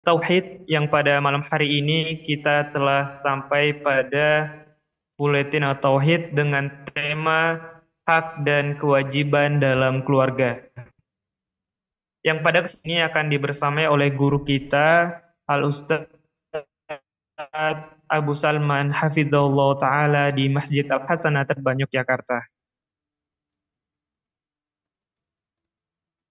Tauhid yang pada malam hari ini kita telah sampai pada buletin atau tauhid dengan tema hak dan kewajiban dalam keluarga. Yang pada kesini ini akan dibersamai oleh guru kita Al Ustaz Abu Salman Hafizahullah Ta'ala di Masjid Al Hasanah Terbang Yogyakarta.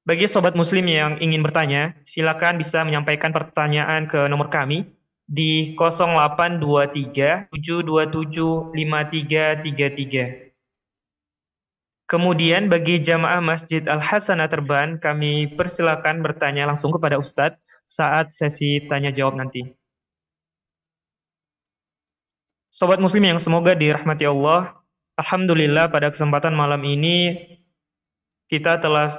Bagi sobat muslim yang ingin bertanya, silakan bisa menyampaikan pertanyaan ke nomor kami di 0823 727 5333. Kemudian bagi jamaah Masjid Al Hasanah Terban, kami persilakan bertanya langsung kepada Ustadz saat sesi tanya jawab nanti. Sobat muslim yang semoga dirahmati Allah, Alhamdulillah pada kesempatan malam ini kita telah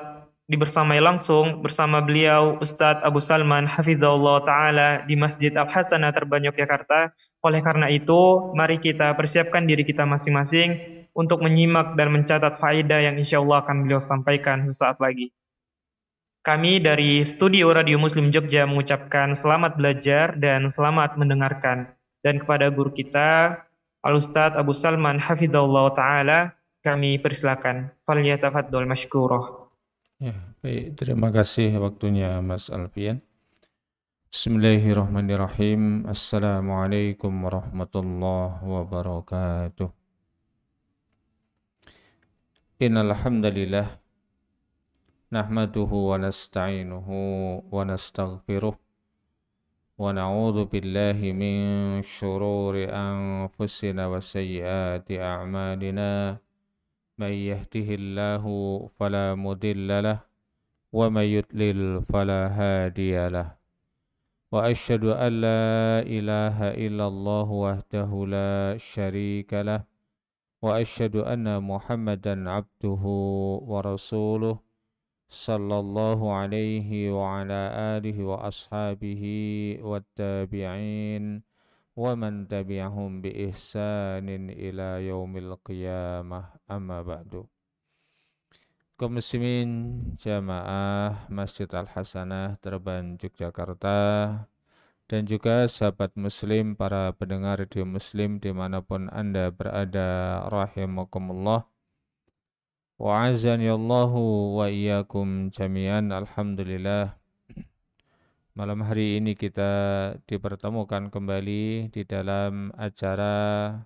dibersamai langsung bersama beliau Ustadz Abu Salman Hafizahullah Ta'ala di Masjid Al Hasanah Terban Yogyakarta. Oleh karena itu, mari kita persiapkan diri kita masing-masing untuk menyimak dan mencatat faedah yang insya Allah akan beliau sampaikan sesaat lagi. Kami dari Studio Radio Muslim Jogja mengucapkan selamat belajar dan selamat mendengarkan. Dan kepada guru kita, Al-Ustadz Abu Salman Hafizahullah Ta'ala, kami persilakan. Falyatafaddal mashkurah. Ya, baik. Terima kasih waktunya Mas Alfian. Bismillahirrahmanirrahim. Assalamualaikum warahmatullahi wabarakatuh. Innal hamdalillah nahmaduhu wa nasta'inuhu wa nastaghfiruh wa na'udzu billahi min syururi anfusina wa sayyiati a'malina. Man yahdihillahu fala mudilla lahu ومن يضلل فلا هادي له وأشهد أن لا إله إلا الله وحده لا شريك له وأشهد أن محمدا عبده ورسوله صلى الله عليه وعلى آله وأصحابه والتابعين ومن تبعهم بإحسان إلى يوم القيامة أما بعد. Kaum muslimin jamaah Masjid Al Hasanah Terban Yogyakarta dan juga sahabat muslim para pendengar radio muslim dimanapun anda berada rahimakumullah wa azanillahu wa iyyakum jami'an. Alhamdulillah malam hari ini kita dipertemukan kembali di dalam acara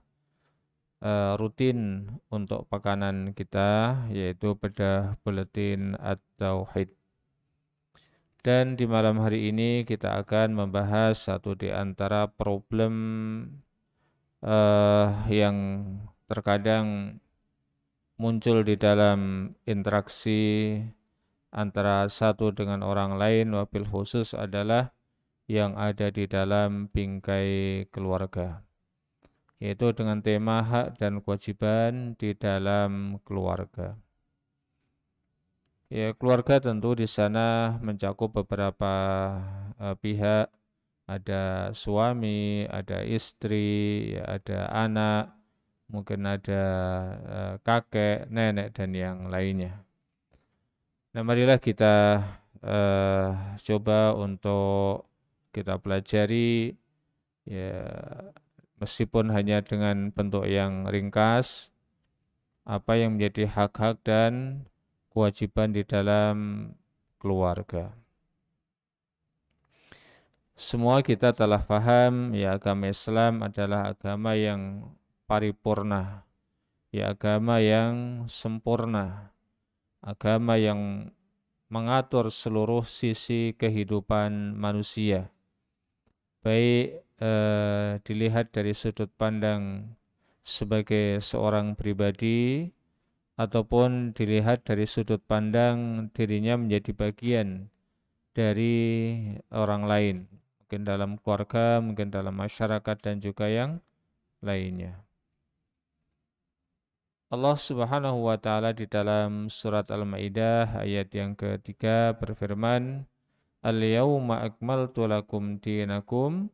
rutin untuk pekanan kita, yaitu bedah buletin At-Tauhid. Dan di malam hari ini kita akan membahas satu di antara problem yang terkadang muncul di dalam interaksi antara satu dengan orang lain, wabil khusus adalah yang ada di dalam bingkai keluarga, yaitu dengan tema hak dan kewajiban di dalam keluarga. Ya, keluarga tentu di sana mencakup beberapa pihak, ada suami, ada istri, ya, ada anak, mungkin ada kakek, nenek dan yang lainnya. Nah, marilah kita coba untuk kita pelajari, ya, meskipun hanya dengan bentuk yang ringkas, apa yang menjadi hak-hak dan kewajiban di dalam keluarga. Semua kita telah paham, ya, agama Islam adalah agama yang paripurna, ya, agama yang sempurna, agama yang mengatur seluruh sisi kehidupan manusia, baik dilihat dari sudut pandang sebagai seorang pribadi ataupun dilihat dari sudut pandang dirinya menjadi bagian dari orang lain, mungkin dalam keluarga, mungkin dalam masyarakat dan juga yang lainnya. Allah Subhanahu wa taala di dalam surat Al-Maidah ayat yang ketiga berfirman, "Al-yauma akmaltu lakum dinakum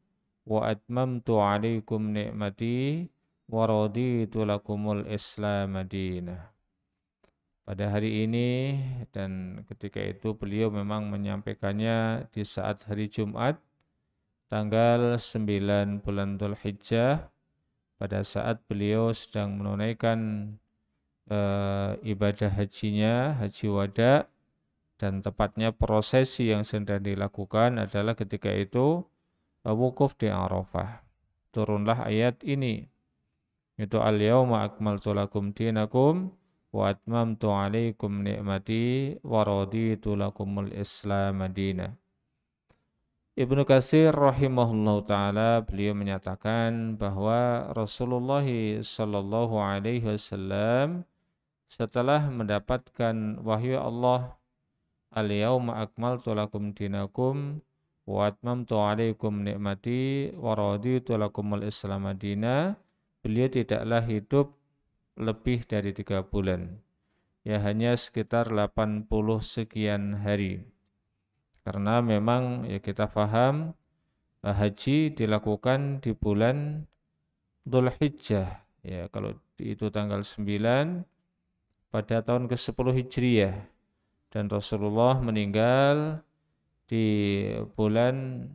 wa atmamtu 'alaikum ni'mati wa raditu lakumul Islam madinah." Pada hari ini, dan ketika itu beliau memang menyampaikannya di saat hari Jumat, tanggal 9 bulan Dzulhijjah pada saat beliau sedang menunaikan ibadah hajinya, haji wada, dan tepatnya prosesi yang sedang dilakukan adalah ketika itu wukuf di Arafah. Turunlah ayat ini, itu al-yauma akmaltu lakum dinakum wa atmamtu alaikum ni'mati wa raditu lakumul Islam madina. Ibnu Katsir rahimahullah ta'ala beliau menyatakan bahwa Rasulullah sallallahu alaihi wasallam setelah mendapatkan wahyu Allah al-yauma akmaltu lakum dinakum wa atmamtu alaikum ni'mati wa raditu lakumul Islam madina, beliau tidaklah hidup lebih dari 3 bulan. Ya hanya sekitar 80 sekian hari. Karena memang ya kita paham haji dilakukan di bulan Dzulhijjah. Ya kalau itu tanggal 9 pada tahun ke-10 Hijriyah. Dan Rasulullah meninggal di bulan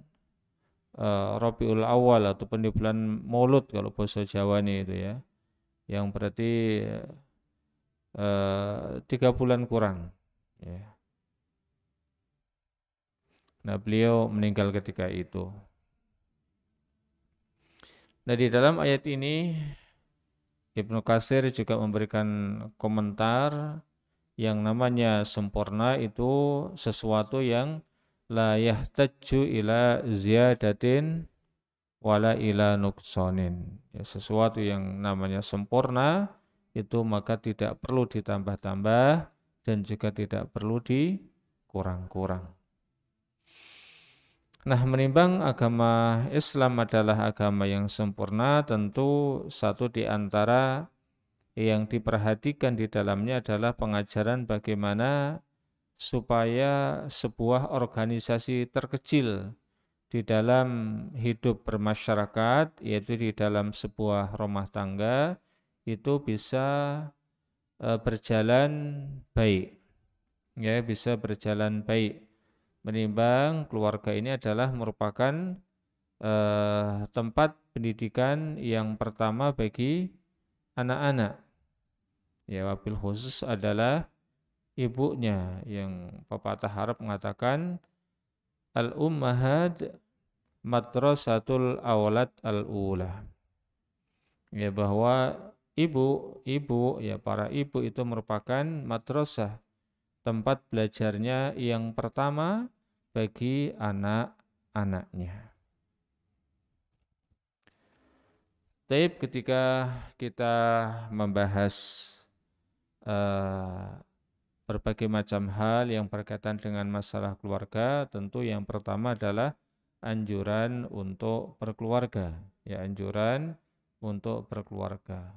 Rabiul Awal ataupun di bulan Maulud kalau bahasa Jawa ini itu ya. Yang berarti 3 bulan kurang. Ya. Nah, beliau meninggal ketika itu. Nah, di dalam ayat ini Ibnu Katsir juga memberikan komentar yang namanya sempurna itu sesuatu yang la yahtaju ila ziyadatin wala ila nuqsanin. Ya, sesuatu yang namanya sempurna itu maka tidak perlu ditambah-tambah dan juga tidak perlu dikurang-kurang. Nah, menimbang agama Islam adalah agama yang sempurna, tentu satu di antara yang diperhatikan di dalamnya adalah pengajaran bagaimana supaya sebuah organisasi terkecil di dalam hidup bermasyarakat, yaitu di dalam sebuah rumah tangga, itu bisa berjalan baik. Ya, bisa berjalan baik. Menimbang keluarga ini adalah merupakan tempat pendidikan yang pertama bagi anak-anak. Ya, wabil khusus adalah ibunya yang pepatah Arab mengatakan al-ummahat madrasatul awlad al-ula. Ya, bahwa ibu ya para ibu itu merupakan madrasah, tempat belajarnya yang pertama bagi anak-anaknya. Tapi ketika kita membahas berbagai macam hal yang berkaitan dengan masalah keluarga, tentu yang pertama adalah anjuran untuk berkeluarga. Ya, anjuran untuk berkeluarga.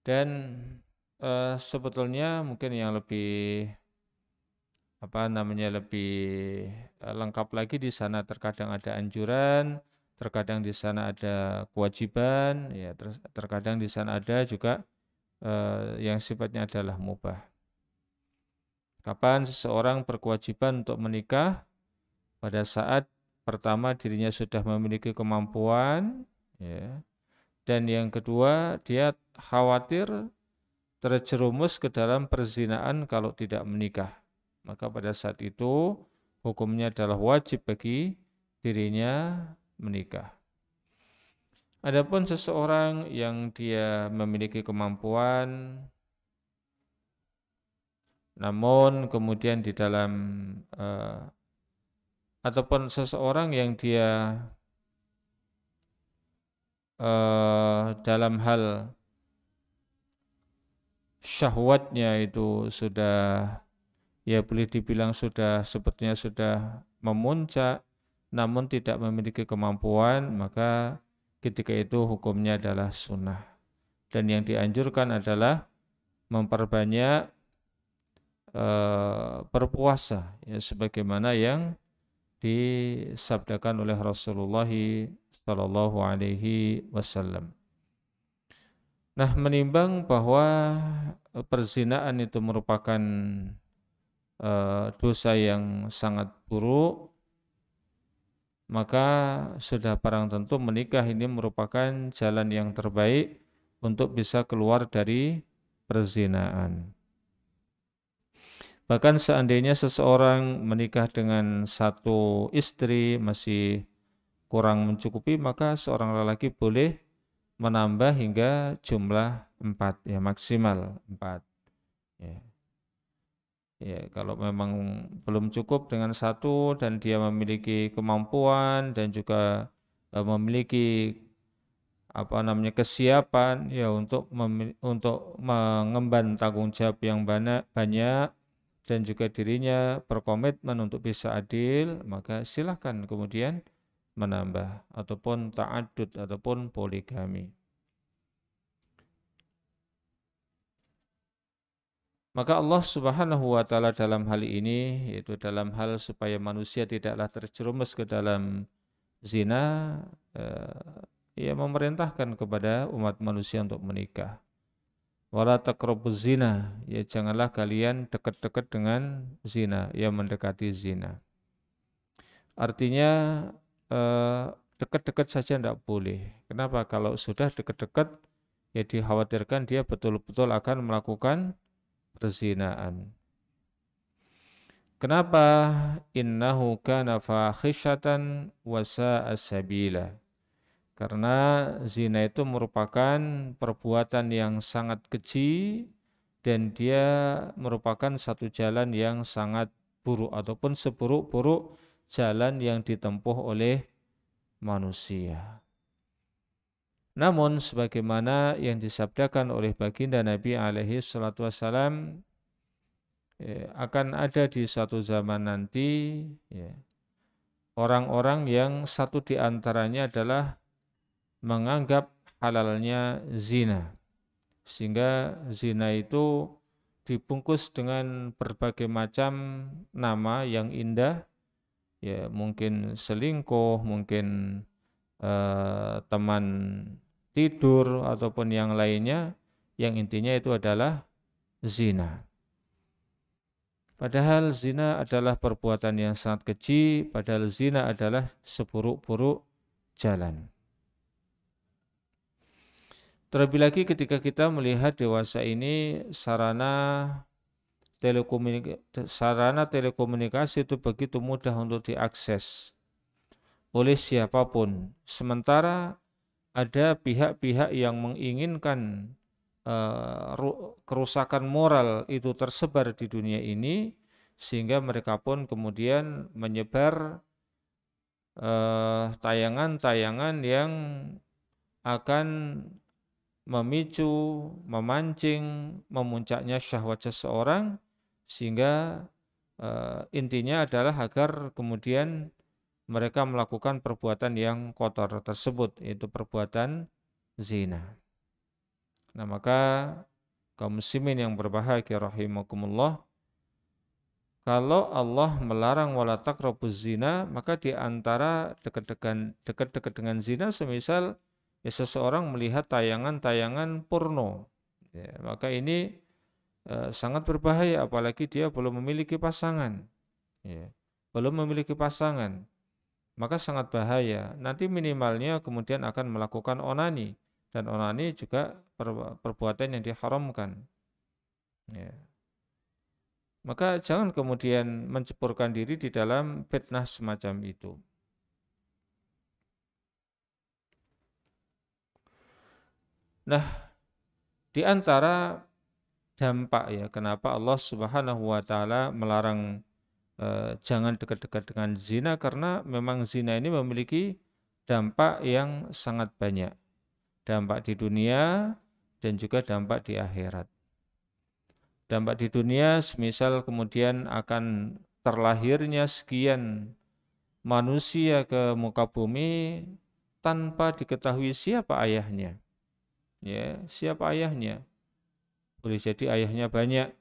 Dan sebetulnya mungkin yang lebih lebih lengkap lagi di sana terkadang ada anjuran, terkadang di sana ada kewajiban, ya terkadang di sana ada juga yang sifatnya adalah mubah. Kapan seseorang berkewajiban untuk menikah? Pada saat pertama dirinya sudah memiliki kemampuan, ya. Dan yang kedua dia khawatir terjerumus ke dalam perzinaan kalau tidak menikah. Maka pada saat itu hukumnya adalah wajib bagi dirinya menikah. Adapun seseorang yang dia memiliki kemampuan namun kemudian di dalam ataupun seseorang yang dia dalam hal syahwatnya itu sudah ya boleh dibilang sudah sepertinya sudah memuncak namun tidak memiliki kemampuan, maka ketika itu hukumnya adalah sunnah. Dan yang dianjurkan adalah memperbanyak berpuasa, ya sebagaimana yang disabdakan oleh Rasulullah sallallahu alaihi wasallam. Nah, menimbang bahwa perzinaan itu merupakan dosa yang sangat buruk, maka sudah barang tentu menikah ini merupakan jalan yang terbaik untuk bisa keluar dari perzinaan. Bahkan seandainya seseorang menikah dengan satu istri masih kurang mencukupi, maka seorang lelaki boleh menambah hingga jumlah 4, ya maksimal 4. Ya. Ya, kalau memang belum cukup dengan satu dan dia memiliki kemampuan dan juga memiliki kesiapan ya untuk mengemban tanggung jawab yang banyak dan juga dirinya berkomitmen untuk bisa adil, maka silahkan kemudian menambah ataupun ta'adud ataupun poligami. Maka Allah Subhanahu wa taala dalam hal ini, yaitu dalam hal supaya manusia tidaklah terjerumus ke dalam zina, ia memerintahkan kepada umat manusia untuk menikah. Wala taqrabuz zina, ya janganlah kalian dekat-dekat dengan zina, ya mendekati zina. Artinya dekat-dekat saja tidak boleh. Kenapa? Kalau sudah dekat-dekat, ya dikhawatirkan dia betul-betul akan melakukan perzinaan. Kenapa? Innahu kana fahisyatan wa sa'a sabila. Karena zina itu merupakan perbuatan yang sangat keji dan dia merupakan satu jalan yang sangat buruk ataupun seburuk-buruk jalan yang ditempuh oleh manusia. Namun sebagaimana yang disabdakan oleh baginda Nabi alaihi salatu wassalam, akan ada di suatu zaman nanti orang-orang yang satu di antaranya adalah menganggap halalnya zina. Sehingga zina itu dibungkus dengan berbagai macam nama yang indah, ya mungkin selingkuh, mungkin teman tidur ataupun yang lainnya, yang intinya itu adalah zina. Padahal zina adalah perbuatan yang sangat keji, padahal zina adalah seburuk-buruk jalan. Terlebih lagi ketika kita melihat dewasa ini sarana telekomunikasi itu begitu mudah untuk diakses oleh siapapun. Sementara ada pihak-pihak yang menginginkan kerusakan moral itu tersebar di dunia ini, sehingga mereka pun kemudian menyebar tayangan-tayangan yang akan memicu, memancing, memuncaknya syahwat seseorang, sehingga intinya adalah agar kemudian mereka melakukan perbuatan yang kotor tersebut, yaitu perbuatan zina. Nah, maka kaum muslimin yang berbahagia rahimakumullah, kalau Allah melarang wala taqrabuz zina, maka di antara dekat-dekat dengan zina semisal ya seseorang melihat tayangan-tayangan porno. Ya, maka ini sangat berbahaya apalagi dia belum memiliki pasangan. Ya, belum memiliki pasangan. Maka sangat bahaya. Nanti minimalnya kemudian akan melakukan onani, dan onani juga perbuatan yang diharamkan. Ya. Maka jangan kemudian menceburkan diri di dalam fitnah semacam itu. Nah, di antara dampak ya kenapa Allah Subhanahu wa taala melarang jangan dekat-dekat dengan zina, karena memang zina ini memiliki dampak yang sangat banyak. Dampak di dunia dan juga dampak di akhirat. Dampak di dunia semisal kemudian akan terlahirnya sekian manusia ke muka bumi tanpa diketahui siapa ayahnya. Ya, siapa ayahnya? Boleh jadi ayahnya banyak.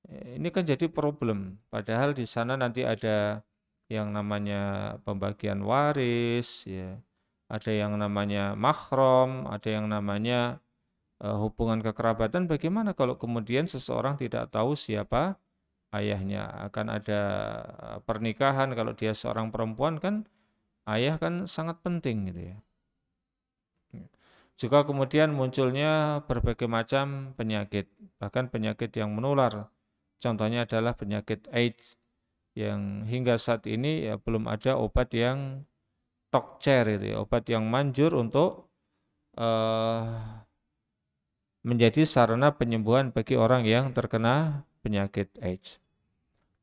Ini kan jadi problem. Padahal di sana nanti ada yang namanya pembagian waris, ya. Ada yang namanya mahram, ada yang namanya hubungan kekerabatan. Bagaimana kalau kemudian seseorang tidak tahu siapa ayahnya, akan ada pernikahan. Kalau dia seorang perempuan kan ayah kan sangat penting gitu ya. Juga kemudian munculnya berbagai macam penyakit, bahkan penyakit yang menular. Contohnya adalah penyakit AIDS yang hingga saat ini ya belum ada obat yang tokcer itu ya, obat yang manjur untuk eh, menjadi sarana penyembuhan bagi orang yang terkena penyakit AIDS.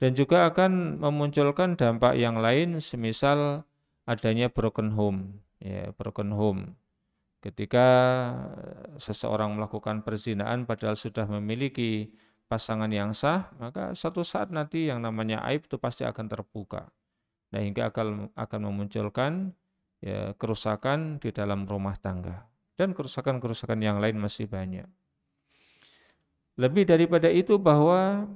Dan juga akan memunculkan dampak yang lain semisal adanya broken home, ya, broken home. Ketika seseorang melakukan perzinahan padahal sudah memiliki pasangan yang sah, maka suatu saat nanti yang namanya aib itu pasti akan terbuka. Nah, hingga akan memunculkan ya, kerusakan di dalam rumah tangga. Dan kerusakan-kerusakan yang lain masih banyak. Lebih daripada itu bahwa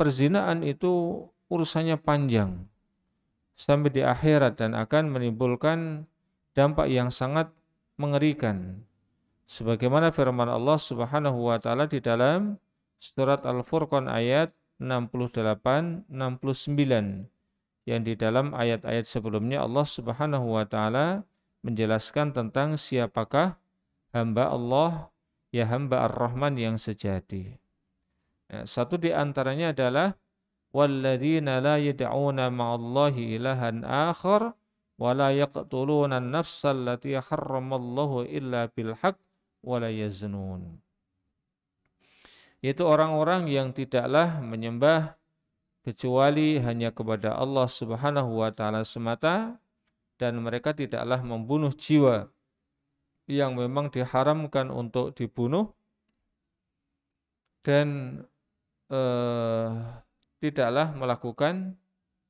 perzinahan itu urusannya panjang sampai di akhirat dan akan menimbulkan dampak yang sangat mengerikan. Sebagaimana firman Allah Subhanahu wa taala di dalam surat Al-Furqan ayat 68-69, yang di dalam ayat-ayat sebelumnya Allah Subhanahu wa taala menjelaskan tentang siapakah hamba Allah, ya hamba Ar-Rahman yang sejati. Ya, satu di antaranya adalah walladzina la yad'una ma'allahi ilahan akhar wa la yaqtuluna an-nafsa allati harramallahu illa bil haqq wa la yaznun. Yaitu orang-orang yang tidaklah menyembah kecuali hanya kepada Allah Subhanahu wa taala semata, dan mereka tidaklah membunuh jiwa yang memang diharamkan untuk dibunuh, dan tidaklah melakukan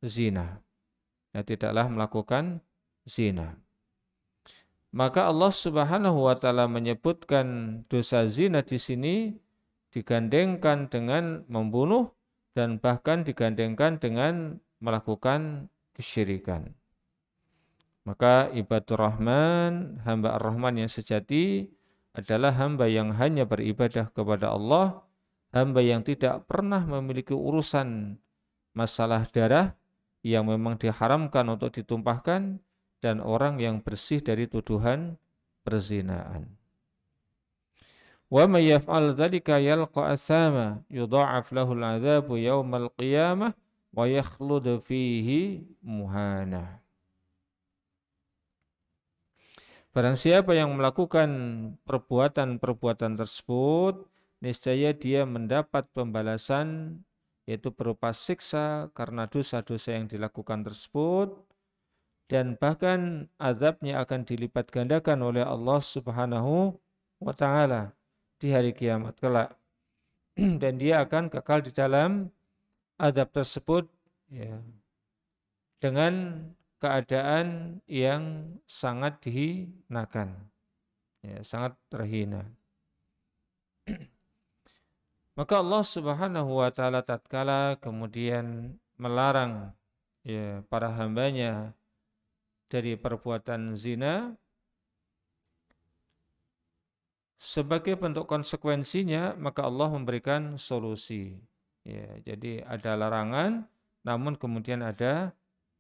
zina. Ya, tidaklah melakukan zina. Maka Allah Subhanahu wa taala menyebutkan dosa zina di sini digandengkan dengan membunuh dan bahkan digandengkan dengan melakukan kesyirikan. Maka ibadur Rahman, hamba Ar-Rahman yang sejati adalah hamba yang hanya beribadah kepada Allah, hamba yang tidak pernah memiliki urusan masalah darah yang memang diharamkan untuk ditumpahkan, dan orang yang bersih dari tuduhan perzinaan. Wa may yaf'al dzalika yalqa asama yudha'af lahu al'adzabu yaumal qiyamah wa yakhlud fihi muhana. Barang siapa yang melakukan perbuatan-perbuatan tersebut, niscaya dia mendapat pembalasan, yaitu berupa siksa karena dosa-dosa yang dilakukan tersebut, dan bahkan azabnya akan dilipat gandakan oleh Allah Subhanahu wa taala di hari kiamat kelak. Dan dia akan kekal di dalam azab tersebut ya, dengan keadaan yang sangat dihinakan, ya, sangat terhina. Maka Allah Subhanahu wa taala tatkala kemudian melarang ya para hambanya dari perbuatan zina, sebagai bentuk konsekuensinya maka Allah memberikan solusi. Ya, jadi ada larangan, namun kemudian ada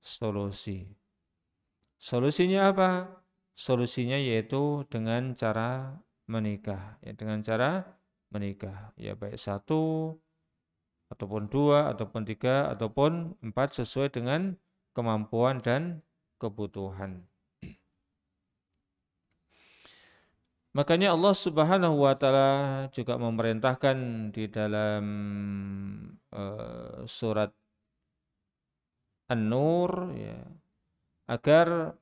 solusi. Solusinya apa? Solusinya yaitu dengan cara menikah. Ya, dengan cara menikah. Ya, baik satu, ataupun dua, ataupun tiga, ataupun empat, sesuai dengan kemampuan dan kebutuhan. Makanya Allah Subhanahu wa taala juga memerintahkan di dalam surat An-Nur ya, agar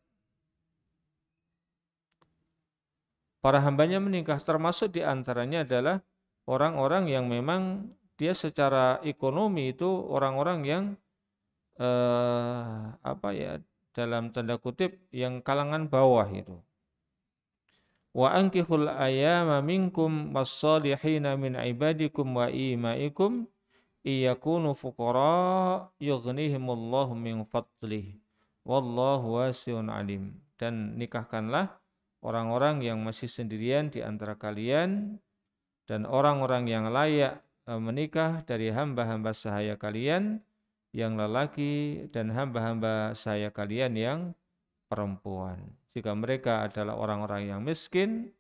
para hambanya menikah, termasuk di antaranya adalah orang-orang yang memang dia secara ekonomi itu orang-orang yang dalam tanda kutip yang kalangan bawah itu. Wa ankihul ayyama minkum was-solihina min ibadikum wa imaikum iyakunu fuqara yughnihimullahu min fadlih wallahu wasi'un alim. Dan nikahkanlah orang-orang yang masih sendirian di antara kalian dan orang-orang yang layak menikah dari hamba-hamba sahaya kalian yang lelaki dan hamba-hamba sahaya kalian yang perempuan. Jika mereka adalah orang-orang yang miskin,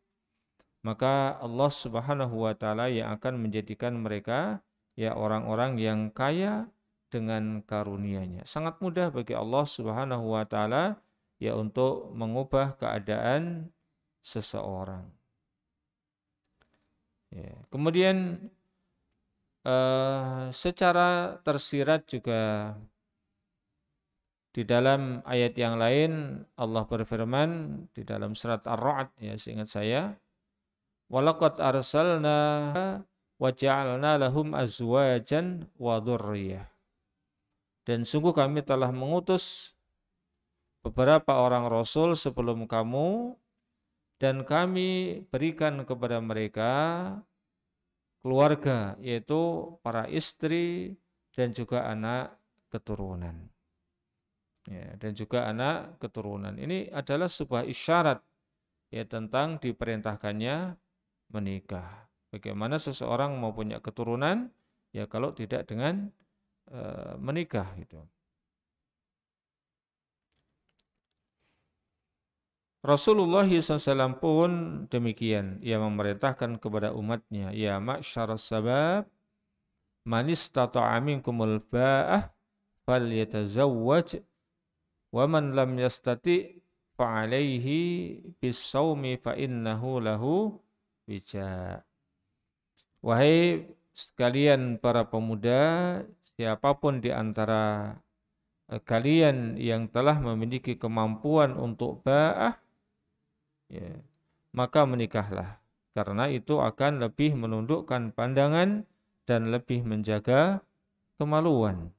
maka Allah Subhanahu wa taala yang akan menjadikan mereka ya orang-orang yang kaya dengan karunia-Nya. Sangat mudah bagi Allah Subhanahu wa taala ya untuk mengubah keadaan seseorang. Ya. Kemudian secara tersirat juga di dalam ayat yang lain Allah berfirman di dalam surat Ar-Ra'd ya seingat saya, walaqad arsalna wa ja'alna lahum azwajan wa dzurriyyah. Dan sungguh kami telah mengutus beberapa orang rasul sebelum kamu dan kami berikan kepada mereka keluarga, yaitu para istri dan juga anak keturunan. Ya, dan juga anak keturunan. Ini adalah sebuah isyarat ya tentang diperintahkannya menikah. Bagaimana seseorang mau punya keturunan ya kalau tidak dengan menikah gitu. Rasulullah SAW pun demikian. Ia memerintahkan kepada umatnya, ya ma'syaras sabab, man istata'a minkumul ba'ah falyatazawwaj wa man lam yastati' fa'alaihi bis-sawmi fa innahu lahu wija. Wahai sekalian para pemuda, siapapun di antara kalian yang telah memiliki kemampuan untuk ba'ah, ya, maka menikahlah, karena itu akan lebih menundukkan pandangan dan lebih menjaga kemaluan.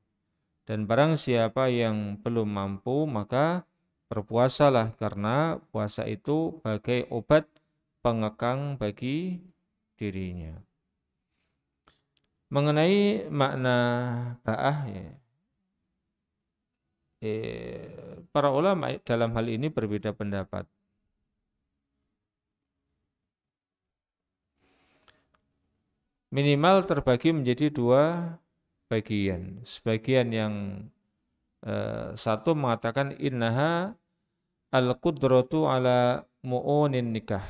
Dan barang siapa yang belum mampu, maka berpuasalah, karena puasa itu bagai obat pengekang bagi dirinya. Mengenai makna ba'ah ya, para ulama dalam hal ini berbeda pendapat. Minimal terbagi menjadi dua bagian. Sebagian yang satu mengatakan innaha al-qudratu ala mu'unin nikah,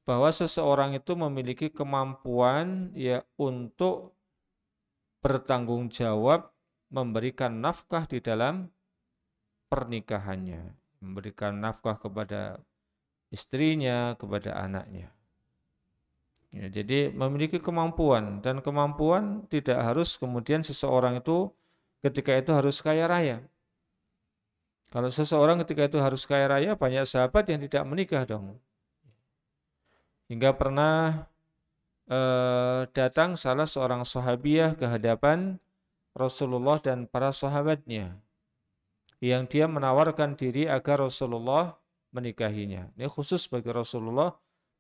bahwa seseorang itu memiliki kemampuan ya untuk bertanggung jawab memberikan nafkah di dalam pernikahannya, memberikan nafkah kepada istrinya, kepada anaknya. Ya, jadi memiliki kemampuan, dan kemampuan tidak harus kemudian seseorang itu ketika itu harus kaya raya. Kalau seseorang ketika itu harus kaya raya, banyak sahabat yang tidak menikah dong. Hingga pernah datang salah seorang sahabiah ke hadapan Rasulullah dan para sahabatnya, yang dia menawarkan diri agar Rasulullah menikahinya. Ini khusus bagi Rasulullah.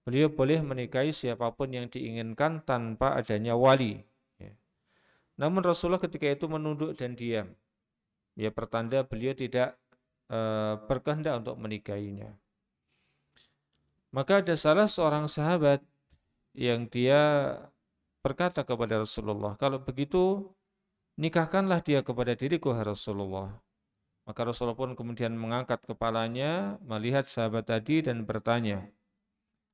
Beliau boleh menikahi siapapun yang diinginkan tanpa adanya wali. Ya. Namun Rasulullah ketika itu menunduk dan diam. Ya, pertanda beliau tidak berkehendak untuk menikahinya. Maka ada salah seorang sahabat yang dia berkata kepada Rasulullah, kalau begitu nikahkanlah dia kepada diriku, hai Rasulullah. Maka Rasulullah pun kemudian mengangkat kepalanya, melihat sahabat tadi dan bertanya,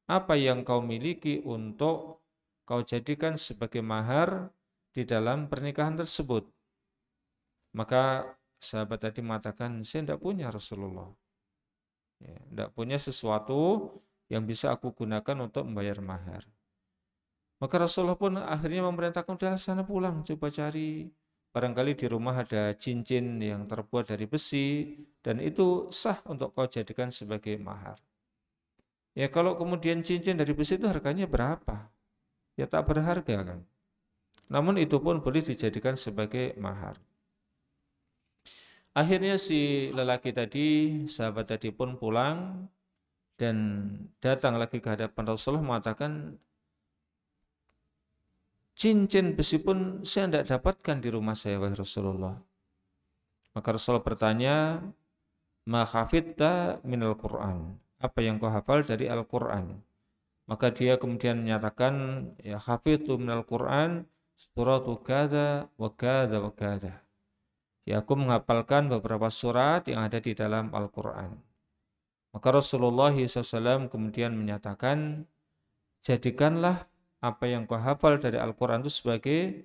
apa yang kau miliki untuk kau jadikan sebagai mahar di dalam pernikahan tersebut? Maka sahabat tadi mengatakan, saya tidak punya Rasulullah. Ya, tidak punya sesuatu yang bisa aku gunakan untuk membayar mahar. Maka Rasulullah pun akhirnya memerintahkan, udah sana pulang, coba cari. Barangkali di rumah ada cincin yang terbuat dari besi, dan itu sah untuk kau jadikan sebagai mahar. Ya kalau kemudian cincin dari besi itu harganya berapa? Ya tak berharga kan. Namun itu pun boleh dijadikan sebagai mahar. Akhirnya si lelaki tadi, sahabat tadi pun pulang dan datang lagi ke hadapan Rasulullah mengatakan, cincin besi pun saya tidak dapatkan di rumah saya, wahai Rasulullah. Maka Rasulullah bertanya, ma hafidta minal Qur'an, apa yang kau hafal dari Al-Quran? Maka dia kemudian menyatakan, ya hafidhu minal Qur'an suratu kada wa kada wa kada. Ya, aku menghafalkan beberapa surat yang ada di dalam Al-Quran. Maka Rasulullah SAW kemudian menyatakan, jadikanlah apa yang kau hafal dari Al-Quran itu sebagai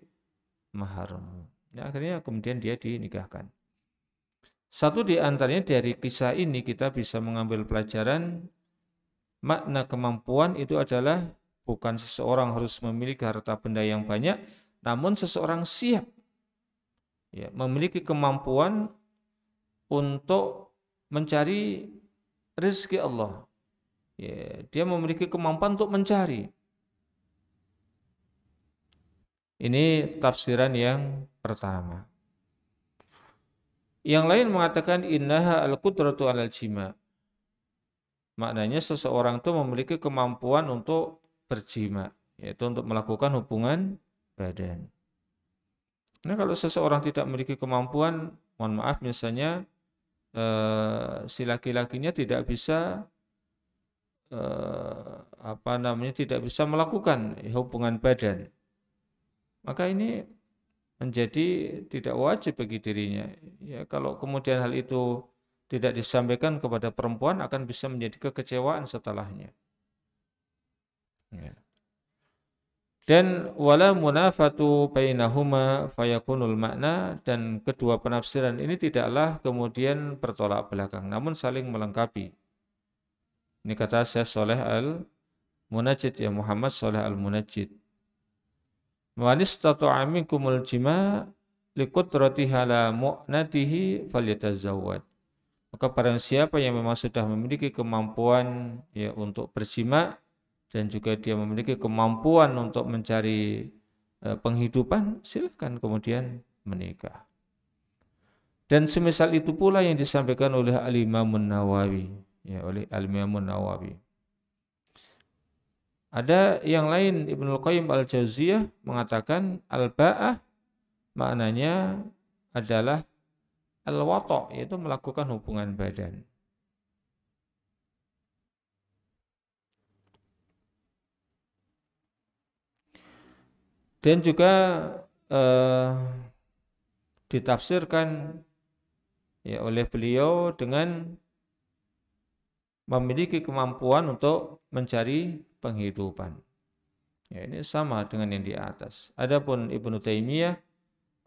maharmu. Ya, akhirnya kemudian dia dinikahkan. Satu di antaranya dari kisah ini kita bisa mengambil pelajaran, makna kemampuan itu adalah bukan seseorang harus memiliki harta benda yang banyak, namun seseorang siap, ya, memiliki kemampuan untuk mencari rezeki Allah. Ya, dia memiliki kemampuan untuk mencari. Ini tafsiran yang pertama. Yang lain mengatakan innaha al-qudratu 'alal jima'. Maknanya seseorang itu memiliki kemampuan untuk berjima, yaitu untuk melakukan hubungan badan. Nah, kalau seseorang tidak memiliki kemampuan, mohon maaf misalnya si laki-lakinya tidak bisa tidak bisa melakukan hubungan badan, maka ini menjadi tidak wajib bagi dirinya. Ya, kalau kemudian hal itu tidak disampaikan kepada perempuan akan bisa menjadi kekecewaan setelahnya. Ya. Dan wala munafatu bainahuma fayakunul makna, dan kedua penafsiran ini tidaklah kemudian bertolak belakang, namun saling melengkapi. Ini kata Syekh Shalih Al-Munajjid, ya, Muhammad Shalih Al-Munajjid. Man istata'a minkumul jima' liqudratiha la mu'natihi falyatazawwad. Maka barang siapa yang memang sudah memiliki kemampuan, ya, untuk berjima, dan juga dia memiliki kemampuan untuk mencari penghidupan, silakan kemudian menikah. Dan semisal itu pula yang disampaikan oleh Al-Imam Nawawi, ya, oleh Al-Imam Nawawi. Ada yang lain, Ibnul Qayyim Al-Jauziyah mengatakan al-ba'ah maknanya adalah al-wata', yaitu melakukan hubungan badan. Dan juga ditafsirkan, ya, oleh beliau dengan memiliki kemampuan untuk mencari penghidupan. Ya, ini sama dengan yang di atas. Adapun Ibnu Taimiyah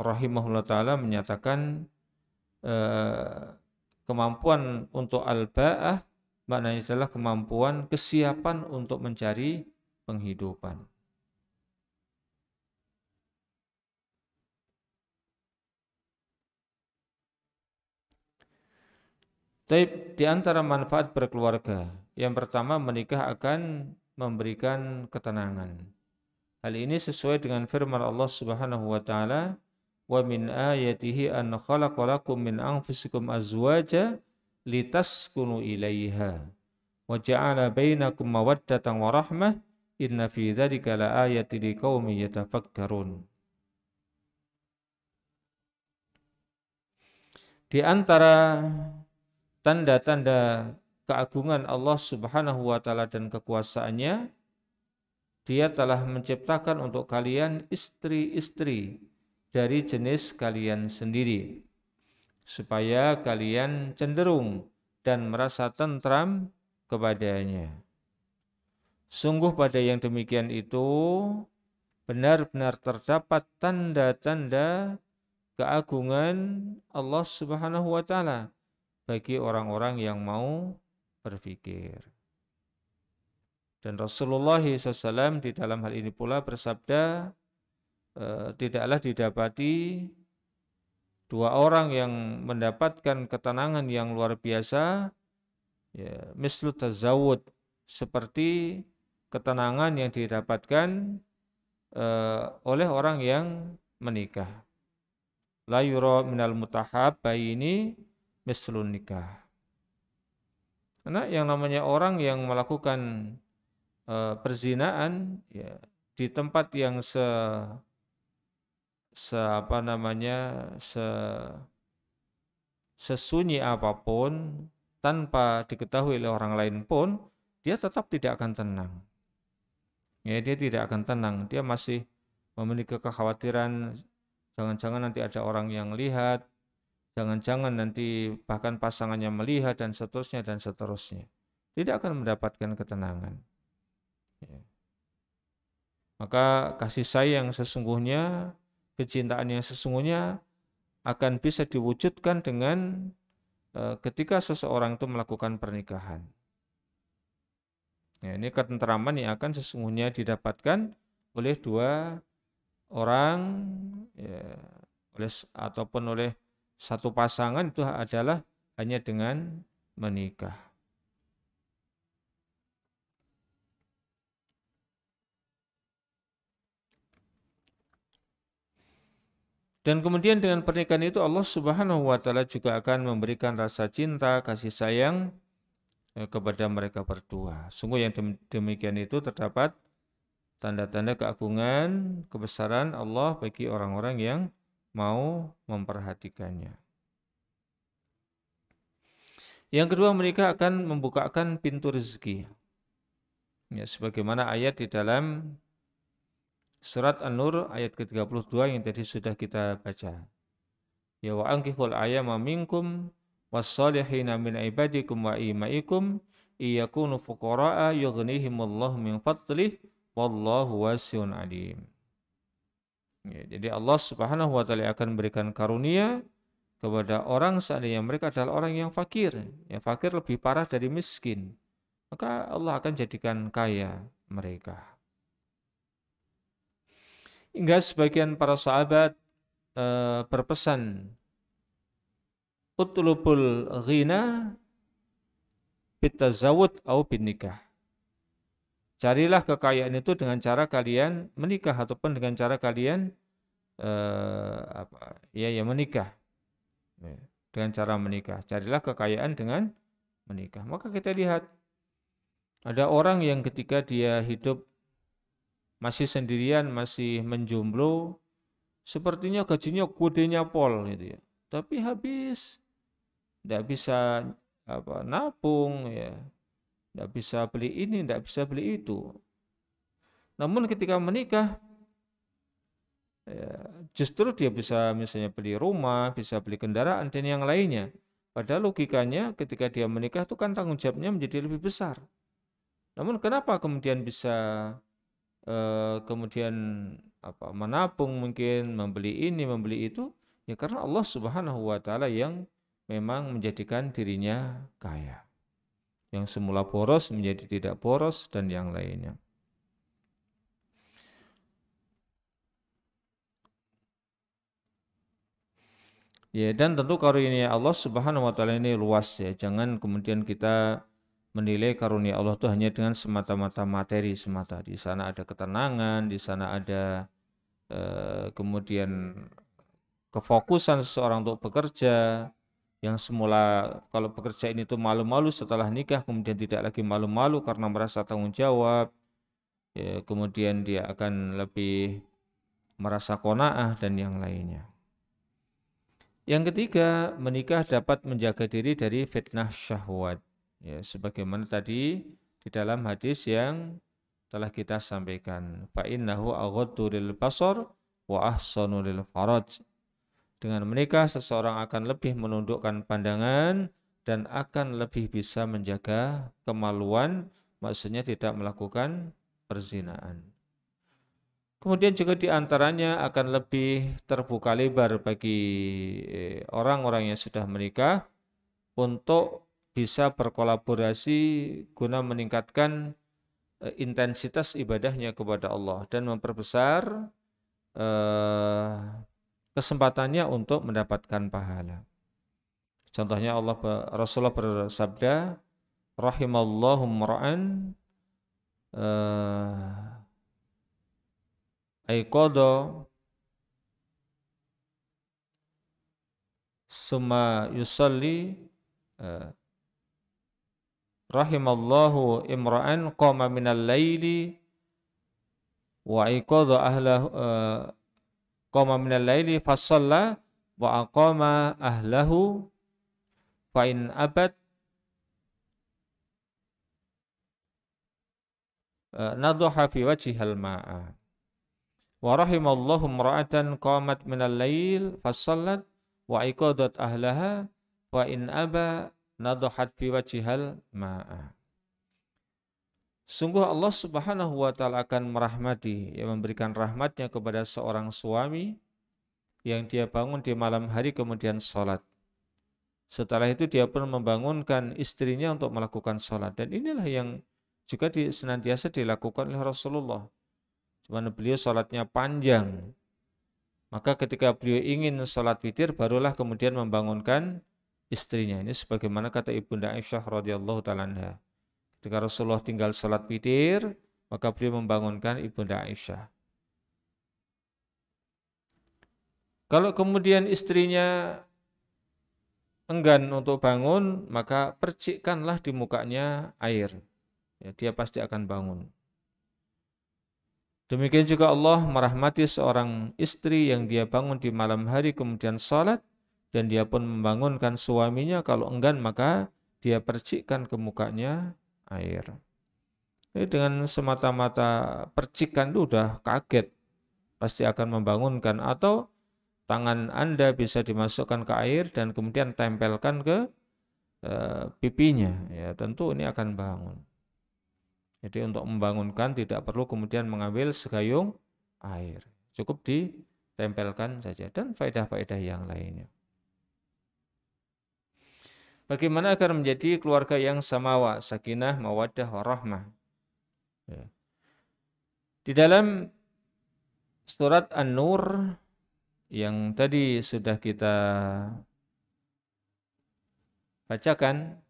rahimahullah taala menyatakan kemampuan untuk al-ba'ah maknanya adalah kemampuan kesiapan untuk mencari penghidupan. Tapi di antara manfaat berkeluarga, yang pertama, menikah akan memberikan ketenangan. Hal ini sesuai dengan firman Allah Subhanahu wa taala, "Wa min ayatihi an khalaqa lakum min anfusikum azwaja litaskunu ilaiha wa ja'ala bainakum mawaddatan wa rahmah inna fi dzalika laayatin liqaumin yatafakkarun." Di antara tanda-tanda keagungan Allah Subhanahu wa taala dan kekuasaannya, Dia telah menciptakan untuk kalian istri-istri dari jenis kalian sendiri, supaya kalian cenderung dan merasa tentram kepadanya. Sungguh pada yang demikian itu benar-benar terdapat tanda-tanda keagungan Allah Subhanahu wa taala bagi orang-orang yang mau berpikir. Dan Rasulullah SAW di dalam hal ini pula bersabda, tidaklah didapati dua orang yang mendapatkan ketenangan yang luar biasa, ya, mislu tazawud, seperti ketenangan yang didapatkan oleh orang yang menikah. La yura minal mutahabbaini mislun nikah. Karena yang namanya orang yang melakukan perzinaan, ya, di tempat yang sesunyi apapun, tanpa diketahui oleh orang lain pun, dia tetap tidak akan tenang. Ya, dia tidak akan tenang. Dia masih memiliki kekhawatiran, jangan-jangan nanti ada orang yang lihat, jangan-jangan nanti bahkan pasangannya melihat dan seterusnya dan seterusnya. Tidak akan mendapatkan ketenangan. Ya. Maka kasih sayang sesungguhnya, kecintaan yang sesungguhnya akan bisa diwujudkan dengan ketika seseorang itu melakukan pernikahan. Ya, ini ketentraman yang akan sesungguhnya didapatkan oleh dua orang, ya, ataupun oleh satu pasangan itu adalah hanya dengan menikah. Dan kemudian dengan pernikahan itu Allah Subhanahu wa taala juga akan memberikan rasa cinta, kasih sayang kepada mereka berdua. Sungguh yang demikian itu terdapat tanda-tanda keagungan, kebesaran Allah bagi orang-orang yang mau memperhatikannya. Yang kedua, mereka akan membukakan pintu rezeki. Ya, sebagaimana ayat di dalam surat An-Nur ayat ke-32 yang tadi sudah kita baca. Ya wa ankihul ayama minkum was-salihina min ibadikum wa imaikum iyakunu fuqara'a yughnihimullahu min fadlih wallahu wasi'un alim. Ya, jadi Allah Subhanahu wa taala akan berikan karunia kepada orang seandainya mereka adalah orang yang fakir. Yang fakir lebih parah dari miskin. Maka Allah akan jadikan kaya mereka. Hingga sebagian para sahabat berpesan, utlubul ghina bitazawud au binikah. Carilah kekayaan itu dengan cara kalian menikah ataupun dengan cara kalian menikah. Dengan cara menikah. Carilah kekayaan dengan menikah. Maka kita lihat ada orang yang ketika dia hidup masih sendirian, masih menjomblo, sepertinya gajinya kodenya pol gitu ya. Tapi habis, tidak bisa nabung ya, tidak bisa beli ini, tidak bisa beli itu. Namun ketika menikah, ya, justru dia bisa misalnya beli rumah, bisa beli kendaraan dan yang lainnya. Padahal logikanya ketika dia menikah itu kan tanggung jawabnya menjadi lebih besar. Namun kenapa kemudian bisa kemudian menabung mungkin, membeli ini, membeli itu? Ya karena Allah Subhanahu wa taala yang memang menjadikan dirinya kaya. Yang semula boros menjadi tidak boros dan yang lainnya. Ya, dan tentu karunia Allah Subhanahu wa taala ini luas ya. Jangan kemudian kita menilai karunia Allah itu hanya dengan semata-mata materi semata. Di sana ada ketenangan, di sana ada kemudian kefokusan seseorang untuk bekerja, yang semula kalau bekerja ini tuh malu-malu setelah nikah kemudian tidak lagi malu-malu karena merasa tanggung jawab, ya, kemudian dia akan lebih merasa qanaah dan yang lainnya. Yang ketiga, menikah dapat menjaga diri dari fitnah syahwat. Ya, sebagaimana tadi di dalam hadis yang telah kita sampaikan. Fa innahu aghaddu lil basar wa ahsanu lil faraj. Dengan menikah seseorang akan lebih menundukkan pandangan dan akan lebih bisa menjaga kemaluan, maksudnya tidak melakukan perzinaan. Kemudian juga diantaranya akan lebih terbuka lebar bagi orang-orang yang sudah menikah untuk bisa berkolaborasi guna meningkatkan intensitas ibadahnya kepada Allah dan memperbesar kesempatannya untuk mendapatkan pahala. Contohnya Rasulullah bersabda, rahimallahu mar'an aiqadha summa yusalli rahimallahu imra'an qama minal laili wa aiqadha ahlahu qama minal laili fasalla wa aqama ahlahu fa in abad nadhaha fi wajhihal ma'a. Wa rahimallahu imra'atan qamat minal lail fasallat wa iqadat ahlaha wa in aba nadhahat fi wajhihal ma'a. Sungguh Allah Subhanahu wa taala akan merahmati, yang memberikan rahmatnya kepada seorang suami yang dia bangun di malam hari kemudian sholat. Setelah itu dia pun membangunkan istrinya untuk melakukan sholat. Dan inilah yang juga senantiasa dilakukan oleh Rasulullah. Cuma beliau sholatnya panjang. Maka ketika beliau ingin sholat witir, barulah kemudian membangunkan istrinya. Ini sebagaimana kata Ibunda Aisyah radhiyallahu ta'ala anha. Ketika Rasulullah tinggal sholat witir, maka beliau membangunkan Ibunda Aisyah. Kalau kemudian istrinya enggan untuk bangun, maka percikkanlah di mukanya air. Ya, dia pasti akan bangun. Demikian juga Allah merahmati seorang istri yang dia bangun di malam hari kemudian sholat, dan dia pun membangunkan suaminya. Kalau enggan maka dia percikkan ke mukanya air. Jadi dengan semata-mata percikan itu udah kaget, pasti akan membangunkan. Atau tangan Anda bisa dimasukkan ke air dan kemudian tempelkan ke pipinya, ya tentu ini akan bangun. Jadi untuk membangunkan tidak perlu kemudian mengambil segayung air, cukup ditempelkan saja, dan faedah-faedah yang lainnya. Bagaimana agar menjadi keluarga yang samawa, sakinah, mawaddah, warahmah? Ya. Di dalam surat An-Nur yang tadi sudah kita bacakan,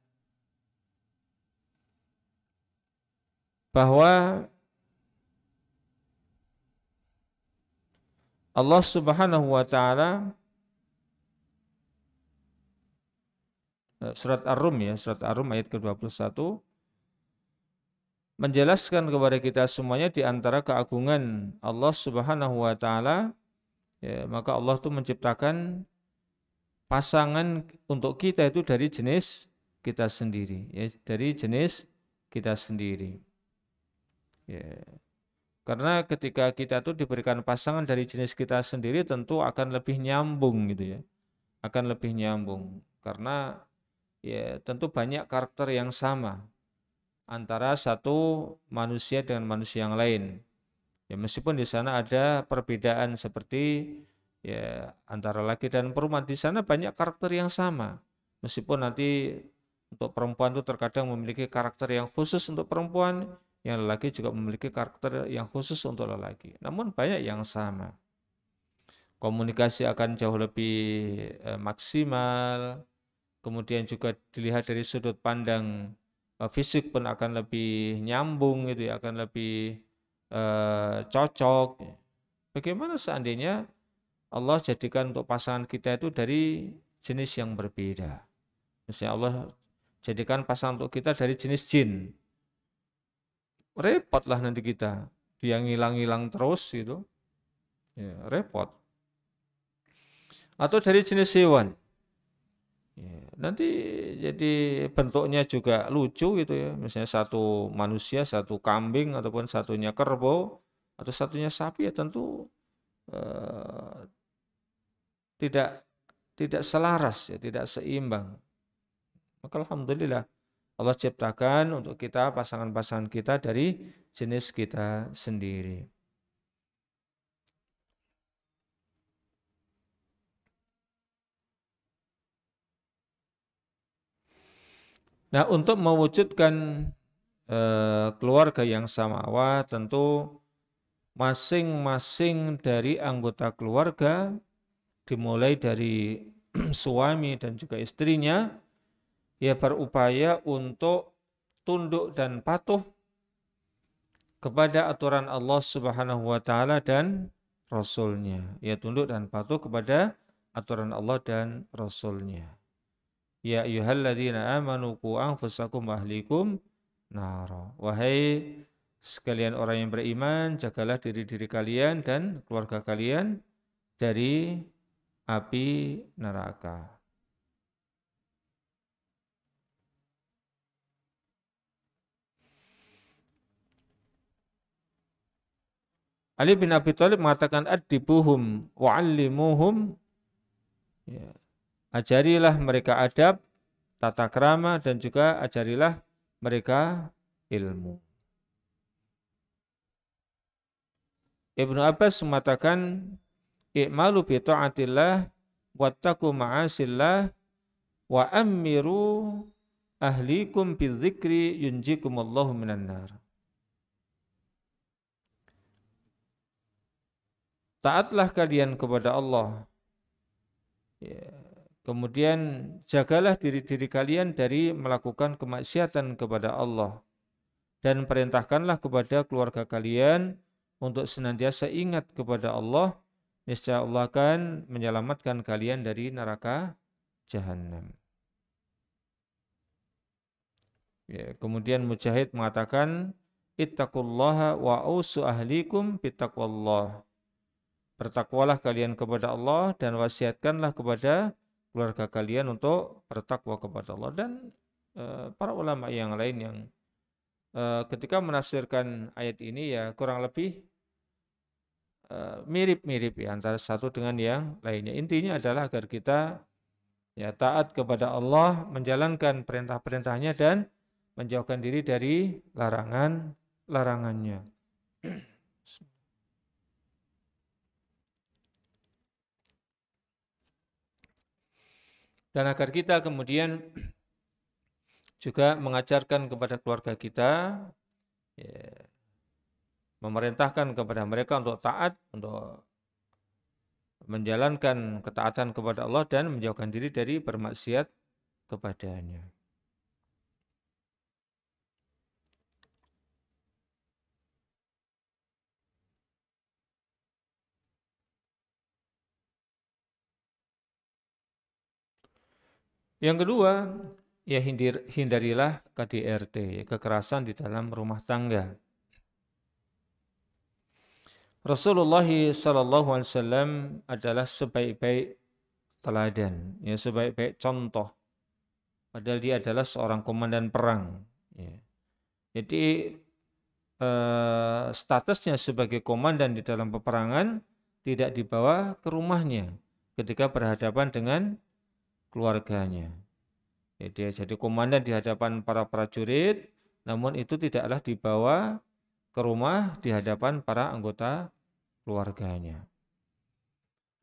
bahwa Allah Subhanahu wa taala, surat Ar-Rum ya, surat Ar-Rum ayat ke-21, menjelaskan kepada kita semuanya di antara keagungan Allah Subhanahu wa taala, ya, maka Allah itu menciptakan pasangan untuk kita itu dari jenis kita sendiri, ya, dari jenis kita sendiri. Ya. Karena ketika kita itu diberikan pasangan dari jenis kita sendiri, tentu akan lebih nyambung gitu ya. Akan lebih nyambung. Karena ya tentu banyak karakter yang sama antara satu manusia dengan manusia yang lain. Ya meskipun di sana ada perbedaan seperti ya antara laki dan perempuan, di sana banyak karakter yang sama. Meskipun nanti untuk perempuan itu terkadang memiliki karakter yang khusus untuk perempuan, yang lelaki juga memiliki karakter yang khusus untuk lelaki. Namun banyak yang sama. Komunikasi akan jauh lebih maksimal. Kemudian juga dilihat dari sudut pandang fisik pun akan lebih nyambung gitu ya, akan lebih cocok. Bagaimana seandainya Allah jadikan untuk pasangan kita itu dari jenis yang berbeda? Misalnya Allah jadikan pasangan untuk kita dari jenis jin. Repotlah nanti kita, dia ngilang-ngilang terus gitu, ya, repot. Atau dari jenis hewan, ya, nanti jadi bentuknya juga lucu gitu ya, misalnya satu manusia, satu kambing, ataupun satunya kerbau, atau satunya sapi, ya tentu eh, tidak selaras, ya, tidak seimbang. Maka alhamdulillah Allah ciptakan untuk kita pasangan-pasangan kita dari jenis kita sendiri. Nah, untuk mewujudkan keluarga yang samawa, tentu masing-masing dari anggota keluarga, dimulai dari suami dan juga istrinya, ia berupaya untuk tunduk dan patuh kepada aturan Allah Subhanahu wa taala dan Rasul-Nya. Ia tunduk dan patuh kepada aturan Allah dan Rasul-Nya. Ya ayyuhalladzina amanu qu anfusakum wa ahlikum nara. Wahai sekalian orang yang beriman, jagalah diri-diri kalian dan keluarga kalian dari api neraka. Ali bin Abi Thalib mengatakan adibuhum wa'allimuhum, ya, ajarilah mereka adab, tata krama, dan juga ajarilah mereka ilmu. Ibnu Abbas mengatakan i'malu bi ta'atillah wattaqu ma'asillah wa amiru ahlikum bidzikri yunjikumullahu minan nar. Taatlah kalian kepada Allah, ya. Kemudian jagalah diri-diri kalian dari melakukan kemaksiatan kepada Allah, dan perintahkanlah kepada keluarga kalian untuk senantiasa ingat kepada Allah, niscaya Allah akan menyelamatkan kalian dari neraka jahanam. Ya, kemudian Mujahid mengatakan ittaqullaha wa ausu ahlikum bittaqwallah. Bertakwalah kalian kepada Allah dan wasiatkanlah kepada keluarga kalian untuk bertakwa kepada Allah. Dan para ulama yang lain yang ketika menafsirkan ayat ini ya kurang lebih mirip-mirip ya antara satu dengan yang lainnya. Intinya adalah agar kita ya taat kepada Allah, menjalankan perintah-perintahnya dan menjauhkan diri dari larangannya. Dan agar kita kemudian juga mengajarkan kepada keluarga kita, ya, memerintahkan kepada mereka untuk taat, untuk menjalankan ketaatan kepada Allah dan menjauhkan diri dari bermaksiat kepadanya. Yang kedua, ya hindarilah KDRT, kekerasan di dalam rumah tangga. Rasulullah SAW adalah sebaik-baik teladan, ya sebaik-baik contoh. Padahal dia adalah seorang komandan perang. Ya. Jadi statusnya sebagai komandan di dalam peperangan tidak dibawa ke rumahnya ketika berhadapan dengan keluarganya. Ya, dia jadi komandan di hadapan para prajurit, namun itu tidaklah dibawa ke rumah di hadapan para anggota keluarganya.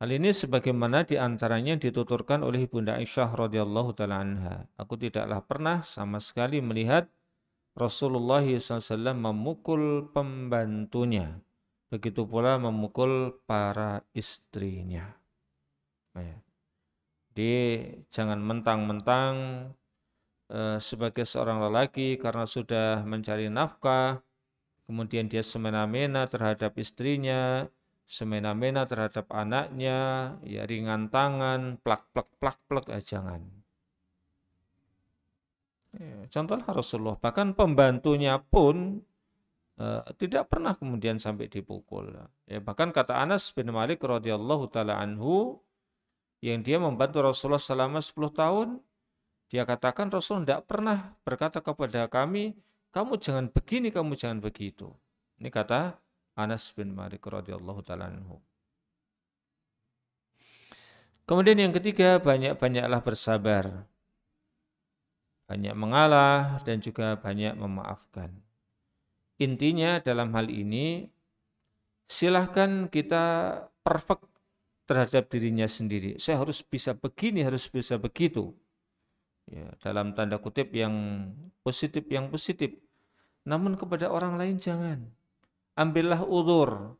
Hal ini sebagaimana diantaranya dituturkan oleh Bunda Aisyah radhiyallahu taala anha. Aku tidaklah pernah sama sekali melihat Rasulullah SAW memukul pembantunya, begitu pula memukul para istrinya. Ya. Jadi jangan mentang-mentang sebagai seorang lelaki karena sudah mencari nafkah, kemudian dia semena-mena terhadap istrinya, semena-mena terhadap anaknya, ya ringan tangan, plak, jangan. Ya, contohnya Rasulullah, bahkan pembantunya pun tidak pernah kemudian sampai dipukul. Ya, bahkan kata Anas bin Malik radhiyallahu taala anhu, yang dia membantu Rasulullah selama 10 tahun, dia katakan Rasul tidak pernah berkata kepada kami, kamu jangan begini, kamu jangan begitu. Ini kata Anas bin Malik radhiyallahu taala anhu. Kemudian yang ketiga, banyak-banyaklah bersabar. Banyak mengalah dan juga banyak memaafkan. Intinya dalam hal ini, silahkan kita perfect terhadap dirinya sendiri. Saya harus bisa begini, harus bisa begitu. Ya, dalam tanda kutip yang positif. Namun kepada orang lain jangan. Ambillah udzur.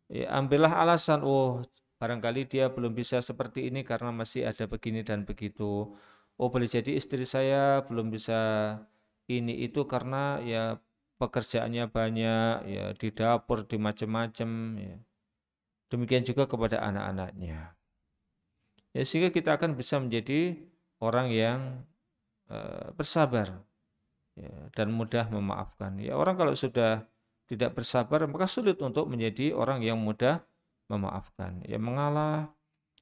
Ya, ambillah alasan, oh barangkali dia belum bisa seperti ini karena masih ada begini dan begitu. Oh boleh jadi istri saya belum bisa ini itu karena ya pekerjaannya banyak, ya di dapur, di macam-macam. Ya. Demikian juga kepada anak-anaknya. Ya, sehingga kita akan bisa menjadi orang yang bersabar, ya, dan mudah memaafkan. Ya, orang kalau sudah tidak bersabar maka sulit untuk menjadi orang yang mudah memaafkan. Ya, mengalah.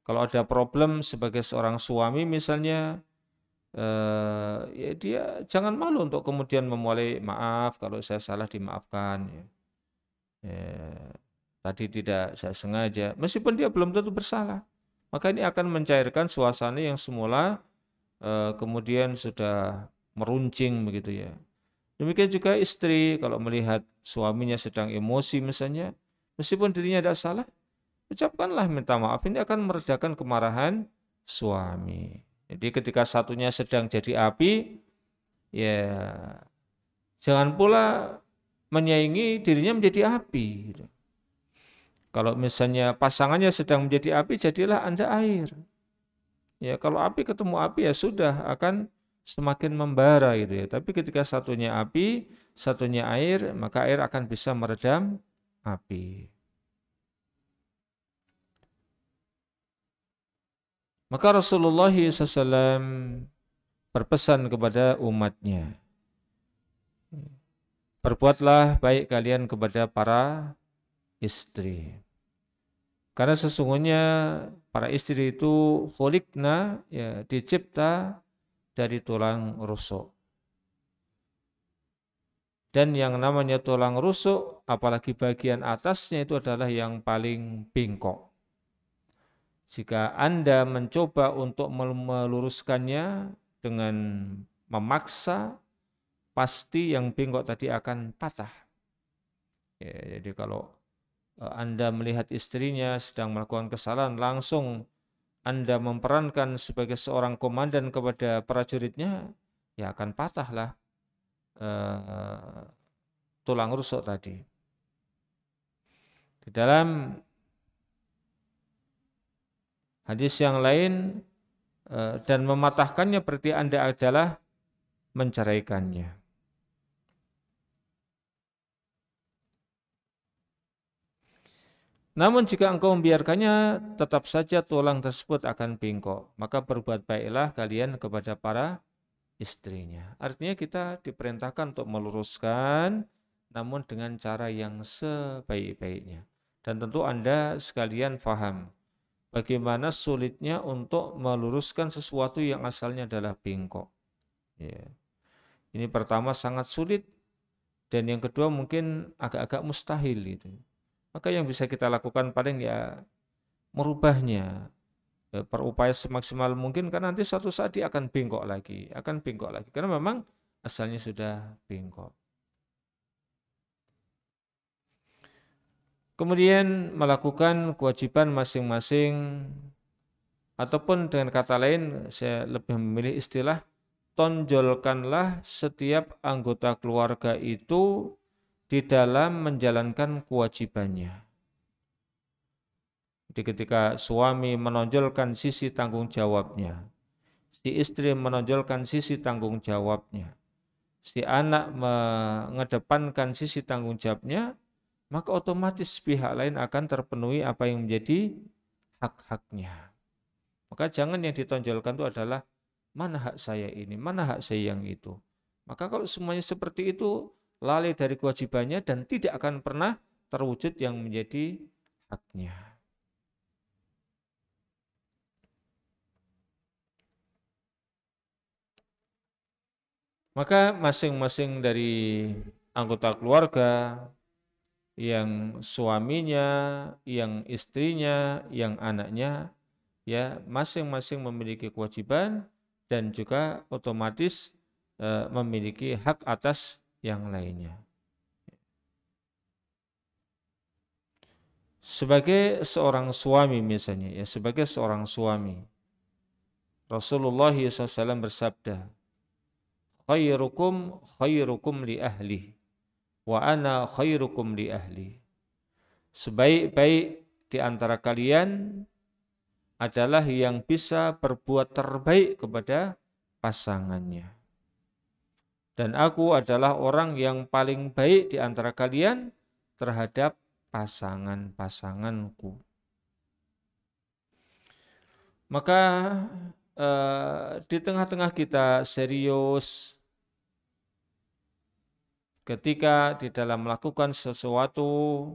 Kalau ada problem sebagai seorang suami misalnya, ya dia jangan malu untuk kemudian memulai maaf kalau saya salah dimaafkan. Ya. Ya. tadi tidak saya sengaja, meskipun dia belum tentu bersalah. Maka ini akan mencairkan suasana yang semula kemudian sudah meruncing begitu ya. Demikian juga istri kalau melihat suaminya sedang emosi misalnya, meskipun dirinya tidak salah, ucapkanlah minta maaf. Ini akan meredakan kemarahan suami. Jadi ketika satunya sedang jadi api, ya jangan pula menyaingi dirinya menjadi api. Gitu. Kalau misalnya pasangannya sedang menjadi api, jadilah Anda air. Ya kalau api ketemu api ya sudah akan semakin membara gitu ya. Tapi ketika satunya api, satunya air, maka air akan bisa meredam api. Maka Rasulullah SAW berpesan kepada umatnya, berbuatlah baik kalian kepada para istri. Karena sesungguhnya para istri itu khuliqna, ya, dicipta dari tulang rusuk. Dan yang namanya tulang rusuk, apalagi bagian atasnya itu adalah yang paling bengkok. Jika Anda mencoba untuk meluruskannya dengan memaksa, pasti yang bengkok tadi akan patah. Ya, jadi kalau Anda melihat istrinya sedang melakukan kesalahan, langsung Anda memperankan sebagai seorang komandan kepada prajuritnya, ya akan patahlah tulang rusuk tadi. Di dalam hadis yang lain, dan mematahkannya berarti Anda adalah menceraikannya. Namun jika engkau membiarkannya, tetap saja tulang tersebut akan bengkok. Maka berbuat baiklah kalian kepada para istrinya. Artinya kita diperintahkan untuk meluruskan, namun dengan cara yang sebaik-baiknya. Dan tentu Anda sekalian faham bagaimana sulitnya untuk meluruskan sesuatu yang asalnya adalah bengkok. Ya. Ini pertama sangat sulit, dan yang kedua mungkin agak-agak mustahil itu. Maka yang bisa kita lakukan paling ya merubahnya, berupaya semaksimal mungkin, karena nanti suatu saat dia akan bengkok lagi, karena memang asalnya sudah bengkok. Kemudian melakukan kewajiban masing-masing, ataupun dengan kata lain saya lebih memilih istilah tonjolkanlah setiap anggota keluarga itu di dalam menjalankan kewajibannya. Jadi ketika suami menonjolkan sisi tanggung jawabnya, si istri menonjolkan sisi tanggung jawabnya, si anak mengedepankan sisi tanggung jawabnya, maka otomatis pihak lain akan terpenuhi apa yang menjadi hak-haknya. Maka jangan yang ditonjolkan itu adalah mana hak saya ini, mana hak saya yang itu. Maka kalau semuanya seperti itu, lalai dari kewajibannya dan tidak akan pernah terwujud yang menjadi haknya. Maka masing-masing dari anggota keluarga, yang suaminya, yang istrinya, yang anaknya, ya masing-masing memiliki kewajiban dan juga otomatis memiliki hak atas yang lainnya. Sebagai seorang suami misalnya, ya sebagai seorang suami, Rasulullah SAW bersabda, khairukum khairukum li ahli, wa ana khairukum li ahli. Sebaik-baik di antara kalian adalah yang bisa berbuat terbaik kepada pasangannya. Dan aku adalah orang yang paling baik di antara kalian terhadap pasangan-pasanganku. Maka di tengah-tengah kita serius, ketika di dalam melakukan sesuatu,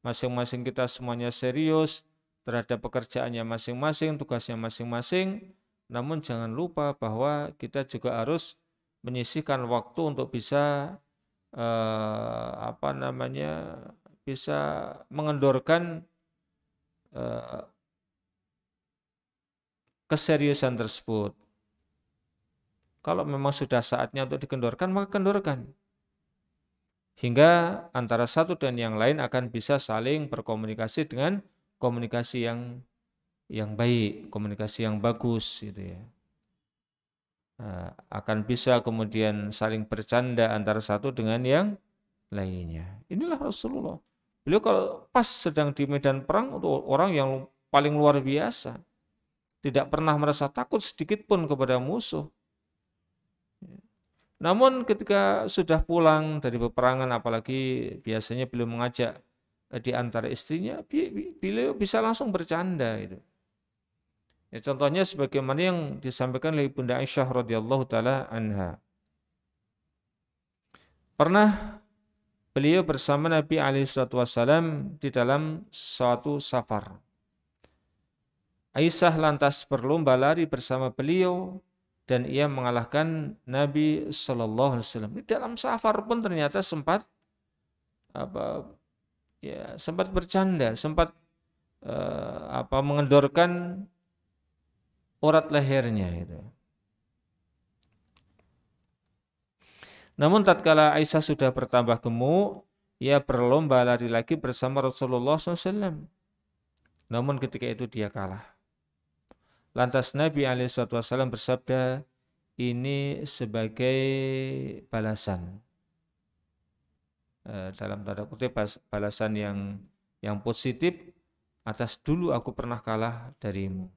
masing-masing kita semuanya serius terhadap pekerjaannya masing-masing, tugasnya masing-masing, namun jangan lupa bahwa kita juga harus menyisihkan waktu untuk bisa bisa mengendorkan keseriusan tersebut. Kalau memang sudah saatnya untuk dikendorkan, maka kendorkan. Hingga antara satu dan yang lain akan bisa saling berkomunikasi dengan komunikasi yang baik, komunikasi yang bagus gitu ya. Akan bisa kemudian saling bercanda antara satu dengan yang lainnya. Inilah Rasulullah. Beliau kalau pas sedang di medan perang itu orang yang paling luar biasa. Tidak pernah merasa takut sedikit pun kepada musuh. Namun ketika sudah pulang dari peperangan, apalagi biasanya beliau mengajak di antara istrinya, beliau bisa langsung bercanda itu. Ya, contohnya sebagaimana yang disampaikan oleh Bunda Aisyah radhiyallahu taala anha. Pernah beliau bersama Nabi alaihissalam di dalam suatu safar. Aisyah lantas berlomba lari bersama beliau dan ia mengalahkan Nabi sallallahu alaihi wasallam. Di dalam safar pun ternyata sempat sempat bercanda, sempat mengendorkan urat lehernya itu. Namun tatkala Aisyah sudah bertambah gemuk, ia berlomba lari lagi bersama Rasulullah SAW. Namun ketika itu dia kalah. Lantas Nabi SAW bersabda, ini sebagai balasan. Dalam tanda kutip balasan yang positif atas dulu aku pernah kalah darimu.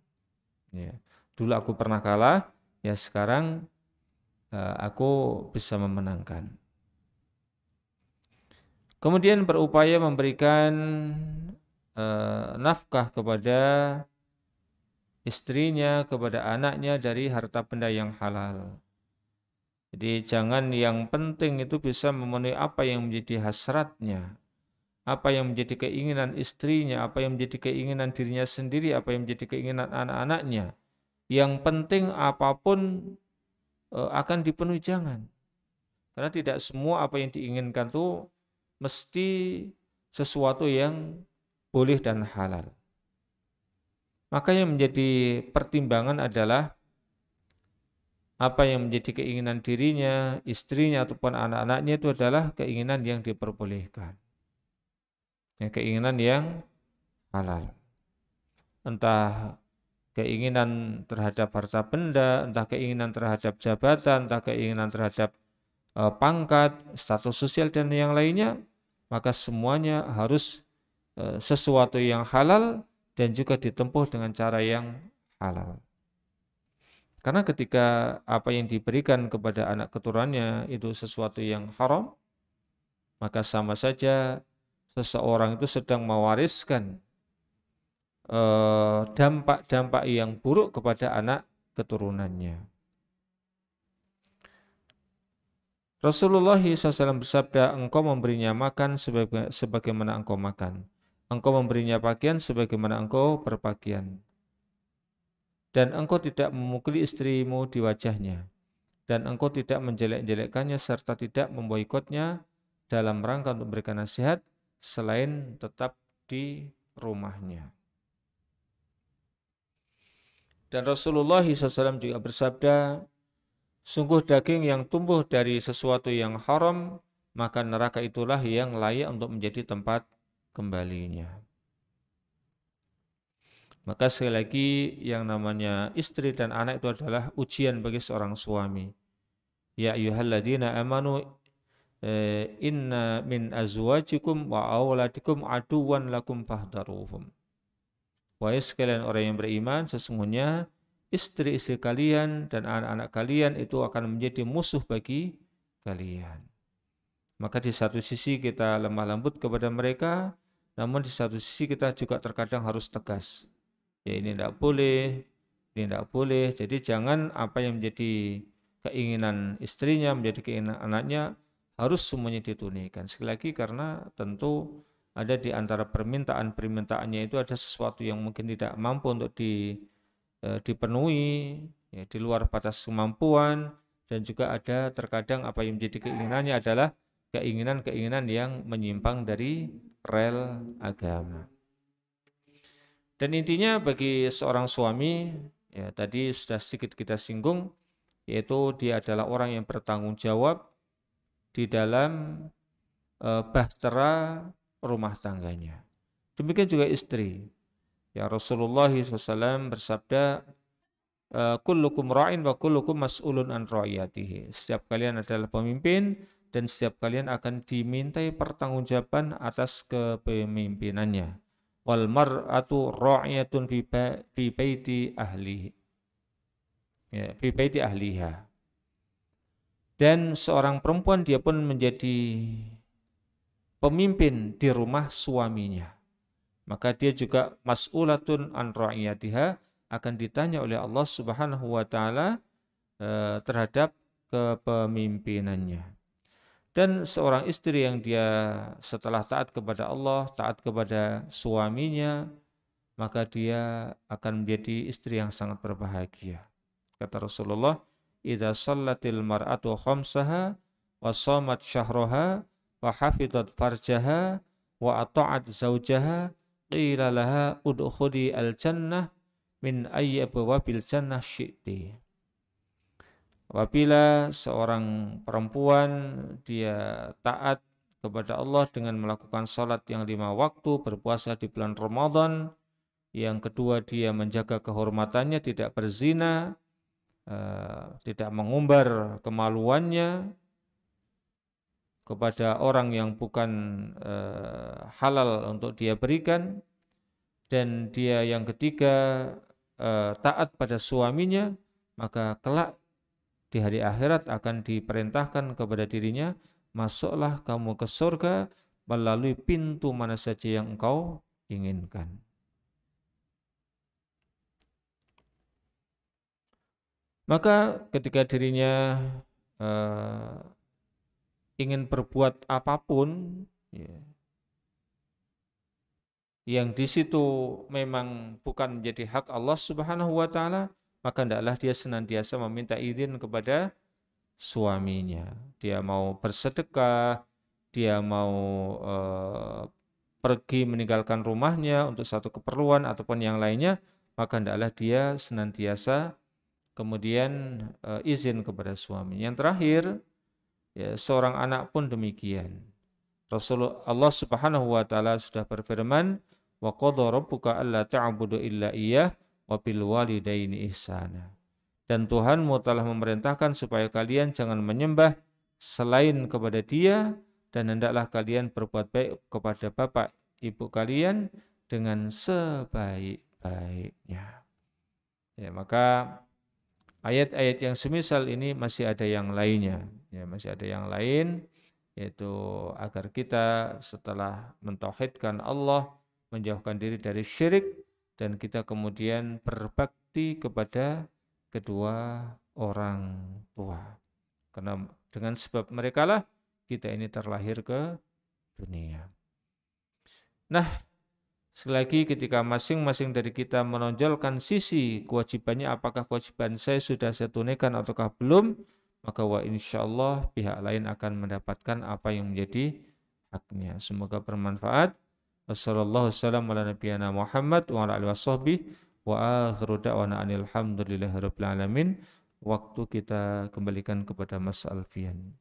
Ya. Dulu aku pernah kalah, ya sekarang aku bisa memenangkan. Kemudian berupaya memberikan nafkah kepada istrinya, kepada anaknya dari harta benda yang halal. Jadi jangan yang penting itu bisa memenuhi apa yang menjadi hasratnya, apa yang menjadi keinginan istrinya, apa yang menjadi keinginan dirinya sendiri, apa yang menjadi keinginan anak-anaknya. Yang penting apapun akan dipenuhi, jangan. Karena tidak semua apa yang diinginkan itu mesti sesuatu yang boleh dan halal. Maka yang menjadi pertimbangan adalah apa yang menjadi keinginan dirinya, istrinya ataupun anak-anaknya itu adalah keinginan yang diperbolehkan. Ya, keinginan yang halal. Entah keinginan terhadap harta benda, entah keinginan terhadap jabatan, entah keinginan terhadap pangkat, status sosial dan yang lainnya, maka semuanya harus sesuatu yang halal dan juga ditempuh dengan cara yang halal. Karena ketika apa yang diberikan kepada anak keturunannya itu sesuatu yang haram, maka sama saja seseorang itu sedang mewariskan dampak-dampak yang buruk kepada anak keturunannya. Rasulullah SAW bersabda, engkau memberinya makan sebagaimana engkau makan. Engkau memberinya pakaian sebagaimana engkau berpakaian. Dan engkau tidak memukuli istrimu di wajahnya. Dan engkau tidak menjelek-jelekkannya serta tidak memboikotnya dalam rangka untuk memberikan nasihat selain tetap di rumahnya. Dan Rasulullah SAW juga bersabda, sungguh daging yang tumbuh dari sesuatu yang haram, maka neraka itulah yang layak untuk menjadi tempat kembalinya. Maka sekali lagi yang namanya istri dan anak itu adalah ujian bagi seorang suami. Ya ayyuhalladzina amanu inna min azwajikum wa auladikum aduwan lakum fahdharuhum. Wahai sekalian orang yang beriman, sesungguhnya istri-istri kalian dan anak-anak kalian itu akan menjadi musuh bagi kalian. Maka di satu sisi kita lemah lembut kepada mereka, namun di satu sisi kita juga terkadang harus tegas. Ya ini tidak boleh, ini tidak boleh. Jadi jangan apa yang menjadi keinginan istrinya, menjadi keinginan anaknya, harus semuanya ditunaikan. Sekali lagi karena tentu ada di antara permintaan-permintaannya itu ada sesuatu yang mungkin tidak mampu untuk dipenuhi, ya, di luar batas kemampuan, dan juga ada terkadang apa yang menjadi keinginannya adalah keinginan-keinginan yang menyimpang dari rel agama. Dan intinya bagi seorang suami, ya tadi sudah sedikit kita singgung, yaitu dia adalah orang yang bertanggung jawab di dalam bahtera rumah tangganya. Demikian juga istri. Ya Rasulullah SAW bersabda, kullukum ra'in wa kullukum mas'ulun an ra'iyatihi. Setiap kalian adalah pemimpin dan setiap kalian akan dimintai pertanggungjawaban atas kepemimpinannya. Wal mar'atu ra'iyatun fi baiti ahlihi. Ya, fi baiti ahliha. Dan seorang perempuan dia pun menjadi pemimpin di rumah suaminya. Maka dia juga mas'ulatun an ra'iyatiha, akan ditanya oleh Allah Subhanahu wa taala terhadap kepemimpinannya. Dan seorang istri yang dia setelah taat kepada Allah, taat kepada suaminya, maka dia akan menjadi istri yang sangat berbahagia. Kata Rasulullah, "Idza shallatil mar'atu khamsaha wa shamat syahraha wa hafizat farjaha wa ata'at zaujaha qila laha udkhuli al-jannah min ayyi abwabil jannah syi'ti." Apabila seorang perempuan dia taat kepada Allah dengan melakukan salat yang 5 waktu, berpuasa di bulan Ramadan, yang kedua dia menjaga kehormatannya, tidak berzina, tidak mengumbar kemaluannya kepada orang yang bukan halal untuk dia berikan, dan dia yang ketiga taat pada suaminya, maka kelak di hari akhirat akan diperintahkan kepada dirinya, masuklah kamu ke surga melalui pintu mana saja yang engkau inginkan. Maka ketika dirinya ingin berbuat apapun, ya, yang di situ memang bukan menjadi hak Allah Subhanahu wa taala, maka hendaklah dia senantiasa meminta izin kepada suaminya. Dia mau bersedekah, dia mau pergi meninggalkan rumahnya untuk satu keperluan ataupun yang lainnya, maka hendaklah dia senantiasa kemudian izin kepada suami. Yang terakhir, ya, seorang anak pun demikian. Rasulullah Allah Subhanahu wa taala sudah berfirman, "Wa qadha rabbuka alla ta'budu illa iyyah wa bil walidaini ihsana." Dan Tuhanmu telah memerintahkan supaya kalian jangan menyembah selain kepada Dia, dan hendaklah kalian berbuat baik kepada bapak ibu kalian dengan sebaik-baiknya. Ya, maka ayat-ayat yang semisal ini masih ada yang lainnya. Ya, masih ada yang lain, yaitu agar kita setelah mentauhidkan Allah, menjauhkan diri dari syirik, dan kita kemudian berbakti kepada kedua orang tua. Karena dengan sebab merekalah kita ini terlahir ke dunia. Nah, sekali lagi ketika masing-masing dari kita menonjolkan sisi kewajibannya, apakah kewajiban saya sudah saya tunaikan ataukah belum, maka wa insyaallah pihak lain akan mendapatkan apa yang menjadi haknya. Semoga bermanfaat. Wassallallahu wasallam ala nabiyyina Muhammad wa ala alihi washabbihi wa akhiru da'wana alhamdulillahirabbil alamin. Waktu kita kembalikan kepada Mas Alfian.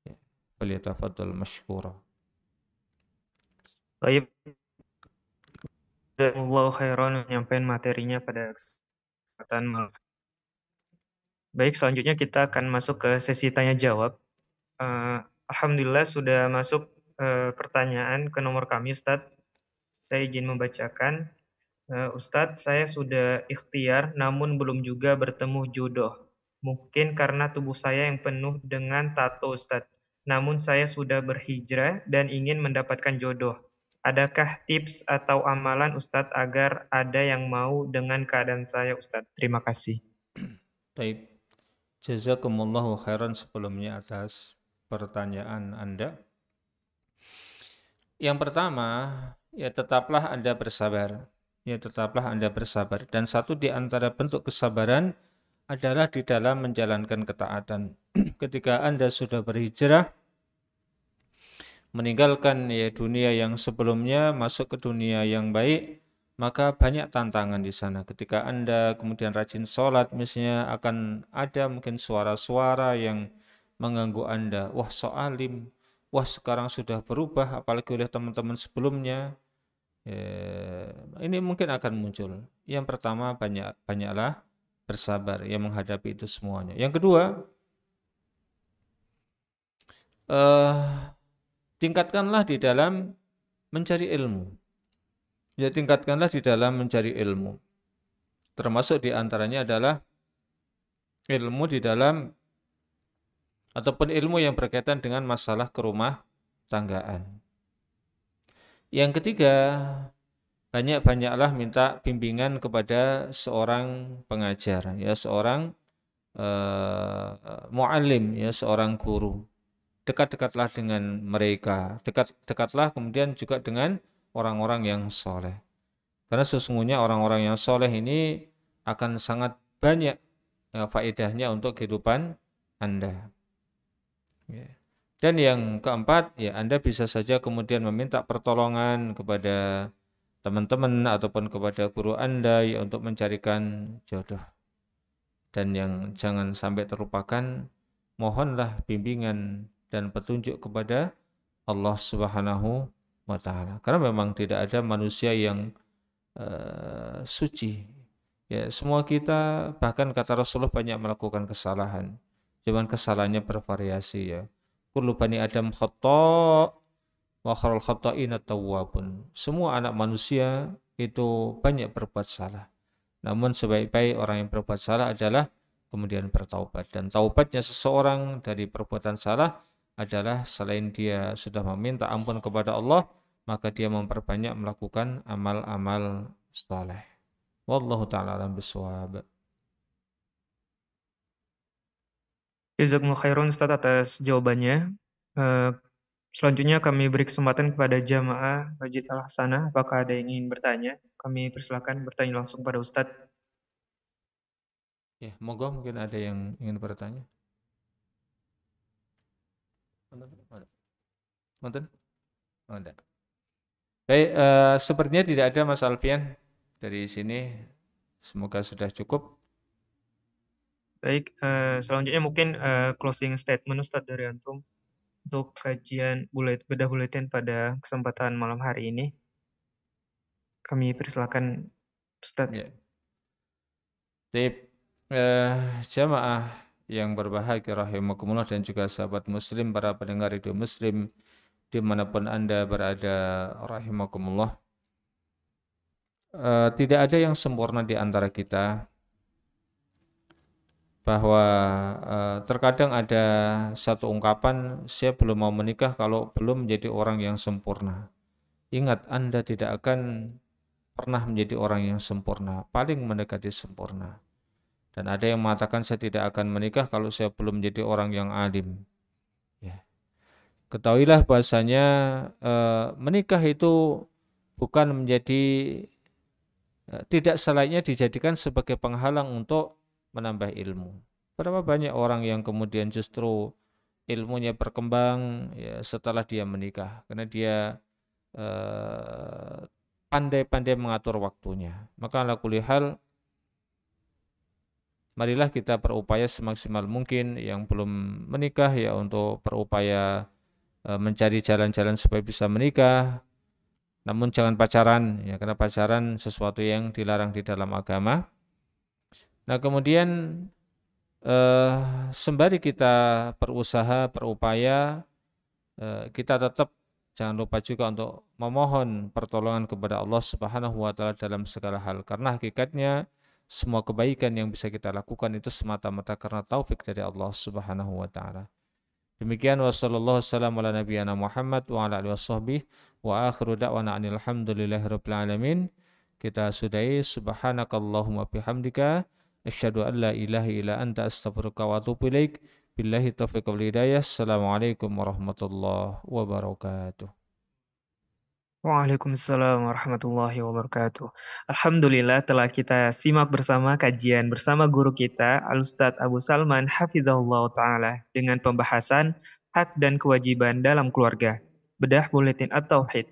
Ya, falyatafaddal mashkura. Baik, jazakumullahu khairan menyampaikan materinya pada kesempatan malam. Baik, selanjutnya kita akan masuk ke sesi tanya jawab. Alhamdulillah sudah masuk pertanyaan ke nomor kami, Ustadz. Saya izin membacakan. Ustadz, saya sudah ikhtiar namun belum juga bertemu jodoh. Mungkin karena tubuh saya yang penuh dengan tato, Ustadz. Namun saya sudah berhijrah dan ingin mendapatkan jodoh. Adakah tips atau amalan Ustadz agar ada yang mau dengan keadaan saya, Ustadz? Terima kasih. Baik. Jazakumullahu khairan sebelumnya atas pertanyaan Anda. Yang pertama, ya tetaplah Anda bersabar. Ya tetaplah Anda bersabar. Dan satu di antara bentuk kesabaran adalah di dalam menjalankan ketaatan. Ketika Anda sudah berhijrah, meninggalkan ya dunia yang sebelumnya, masuk ke dunia yang baik, maka banyak tantangan di sana. Ketika Anda kemudian rajin sholat, misalnya akan ada mungkin suara-suara yang mengganggu Anda. Wah, soalim, wah sekarang sudah berubah, apalagi oleh teman-teman sebelumnya. Ini mungkin akan muncul. Yang pertama, banyaklah bersabar yang menghadapi itu semuanya. Yang kedua, eh, tingkatkanlah di dalam mencari ilmu. Ya, tingkatkanlah di dalam mencari ilmu. Termasuk di antaranya adalah ilmu di dalam ataupun ilmu yang berkaitan dengan masalah kerumah tanggaan. Yang ketiga, banyak-banyaklah minta bimbingan kepada seorang pengajar, ya seorang muallim, ya seorang guru. Dekat-dekatlah dengan mereka, dekat-dekatlah kemudian juga dengan orang-orang yang soleh. Karena sesungguhnya orang-orang yang soleh ini akan sangat banyak faedahnya untuk kehidupan Anda. Ya. Dan yang keempat, ya Anda bisa saja kemudian meminta pertolongan kepada teman-teman ataupun kepada guru Anda ya, untuk mencarikan jodoh. Dan yang jangan sampai terlupakan, mohonlah bimbingan dan petunjuk kepada Allah Subhanahu wa Ta'ala. Karena memang tidak ada manusia yang suci. Ya, semua kita bahkan kata Rasulullah banyak melakukan kesalahan. Cuman kesalahannya bervariasi ya. Kullu bani Adam khata' wa khairul khata'ina tawwabun. Semua anak manusia itu banyak berbuat salah. Namun sebaik-baik orang yang berbuat salah adalah kemudian bertaubat. Dan taubatnya seseorang dari perbuatan salah adalah selain dia sudah meminta ampun kepada Allah, maka dia memperbanyak melakukan amal-amal saleh. Wallahu ta'ala alam bisawab. Jazakumullah khairan Ustaz atas jawabannya. Eh, Selanjutnya kami beri kesempatan kepada jamaah Masjid Al-Hasanah. Apakah ada yang ingin bertanya? Kami persilakan bertanya langsung pada Ustadz. Ya, moga mungkin ada yang ingin bertanya. Mungkin? Ada. Baik, sepertinya tidak ada Mas Alfian dari sini. Semoga sudah cukup. Baik, selanjutnya mungkin closing statement Ustadz dari Antum untuk kajian bedah buletin pada kesempatan malam hari ini. Kami persilakan Ustadz. Ya. Baik, jamaah yang berbahagia rahimakumullah dan juga sahabat muslim, para pendengar radio muslim dimanapun Anda berada rahimakumullah. Tidak ada yang sempurna di antara kita, bahwa terkadang ada satu ungkapan, saya belum mau menikah kalau belum menjadi orang yang sempurna. Ingat, Anda tidak akan pernah menjadi orang yang sempurna, paling mendekati sempurna. Dan ada yang mengatakan saya tidak akan menikah kalau saya belum menjadi orang yang alim. Ya. Ketahuilah bahasanya menikah itu bukan menjadi tidak selayaknya dijadikan sebagai penghalang untuk menambah ilmu. Berapa banyak orang yang kemudian justru ilmunya berkembang ya, setelah dia menikah, karena dia pandai-pandai mengatur waktunya. Maka ala kulli hal, marilah kita berupaya semaksimal mungkin yang belum menikah ya untuk berupaya mencari jalan-jalan supaya bisa menikah. Namun jangan pacaran ya, karena pacaran sesuatu yang dilarang di dalam agama. Nah, kemudian sembari kita berusaha, berupaya, kita tetap jangan lupa juga untuk memohon pertolongan kepada Allah Subhanahu wa Ta'ala dalam segala hal, karena hakikatnya semua kebaikan yang bisa kita lakukan itu semata-mata karena taufik dari Allah Subhanahu wa Ta'ala. Demikian wa sallallahu wasallam ala nabiyyina Muhammad wa ala alihi washabbihi wa akhiru da'wana alhamdulillahirabbil alamin. Kita sudahi, subhanakallahumma bihamdika asyhadu an la ilaha illa anta astaghfiruka wa atubu ilaik. Billahi taufiq wal hidayah. Assalamualaikum warahmatullahi wabarakatuh. Waalaikumsalam warahmatullahi wabarakatuh. Alhamdulillah telah kita simak bersama kajian bersama guru kita Al-Ustadz Abu Salman Hafizahullah Ta'ala dengan pembahasan hak dan kewajiban dalam keluarga. Bedah Buletin At-Tauhid.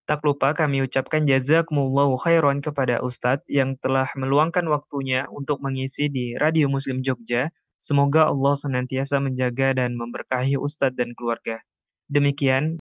Tak lupa kami ucapkan jazakumullahu khairan kepada Ustadz yang telah meluangkan waktunya untuk mengisi di Radio Muslim Jogja. Semoga Allah senantiasa menjaga dan memberkahi Ustadz dan keluarga. Demikian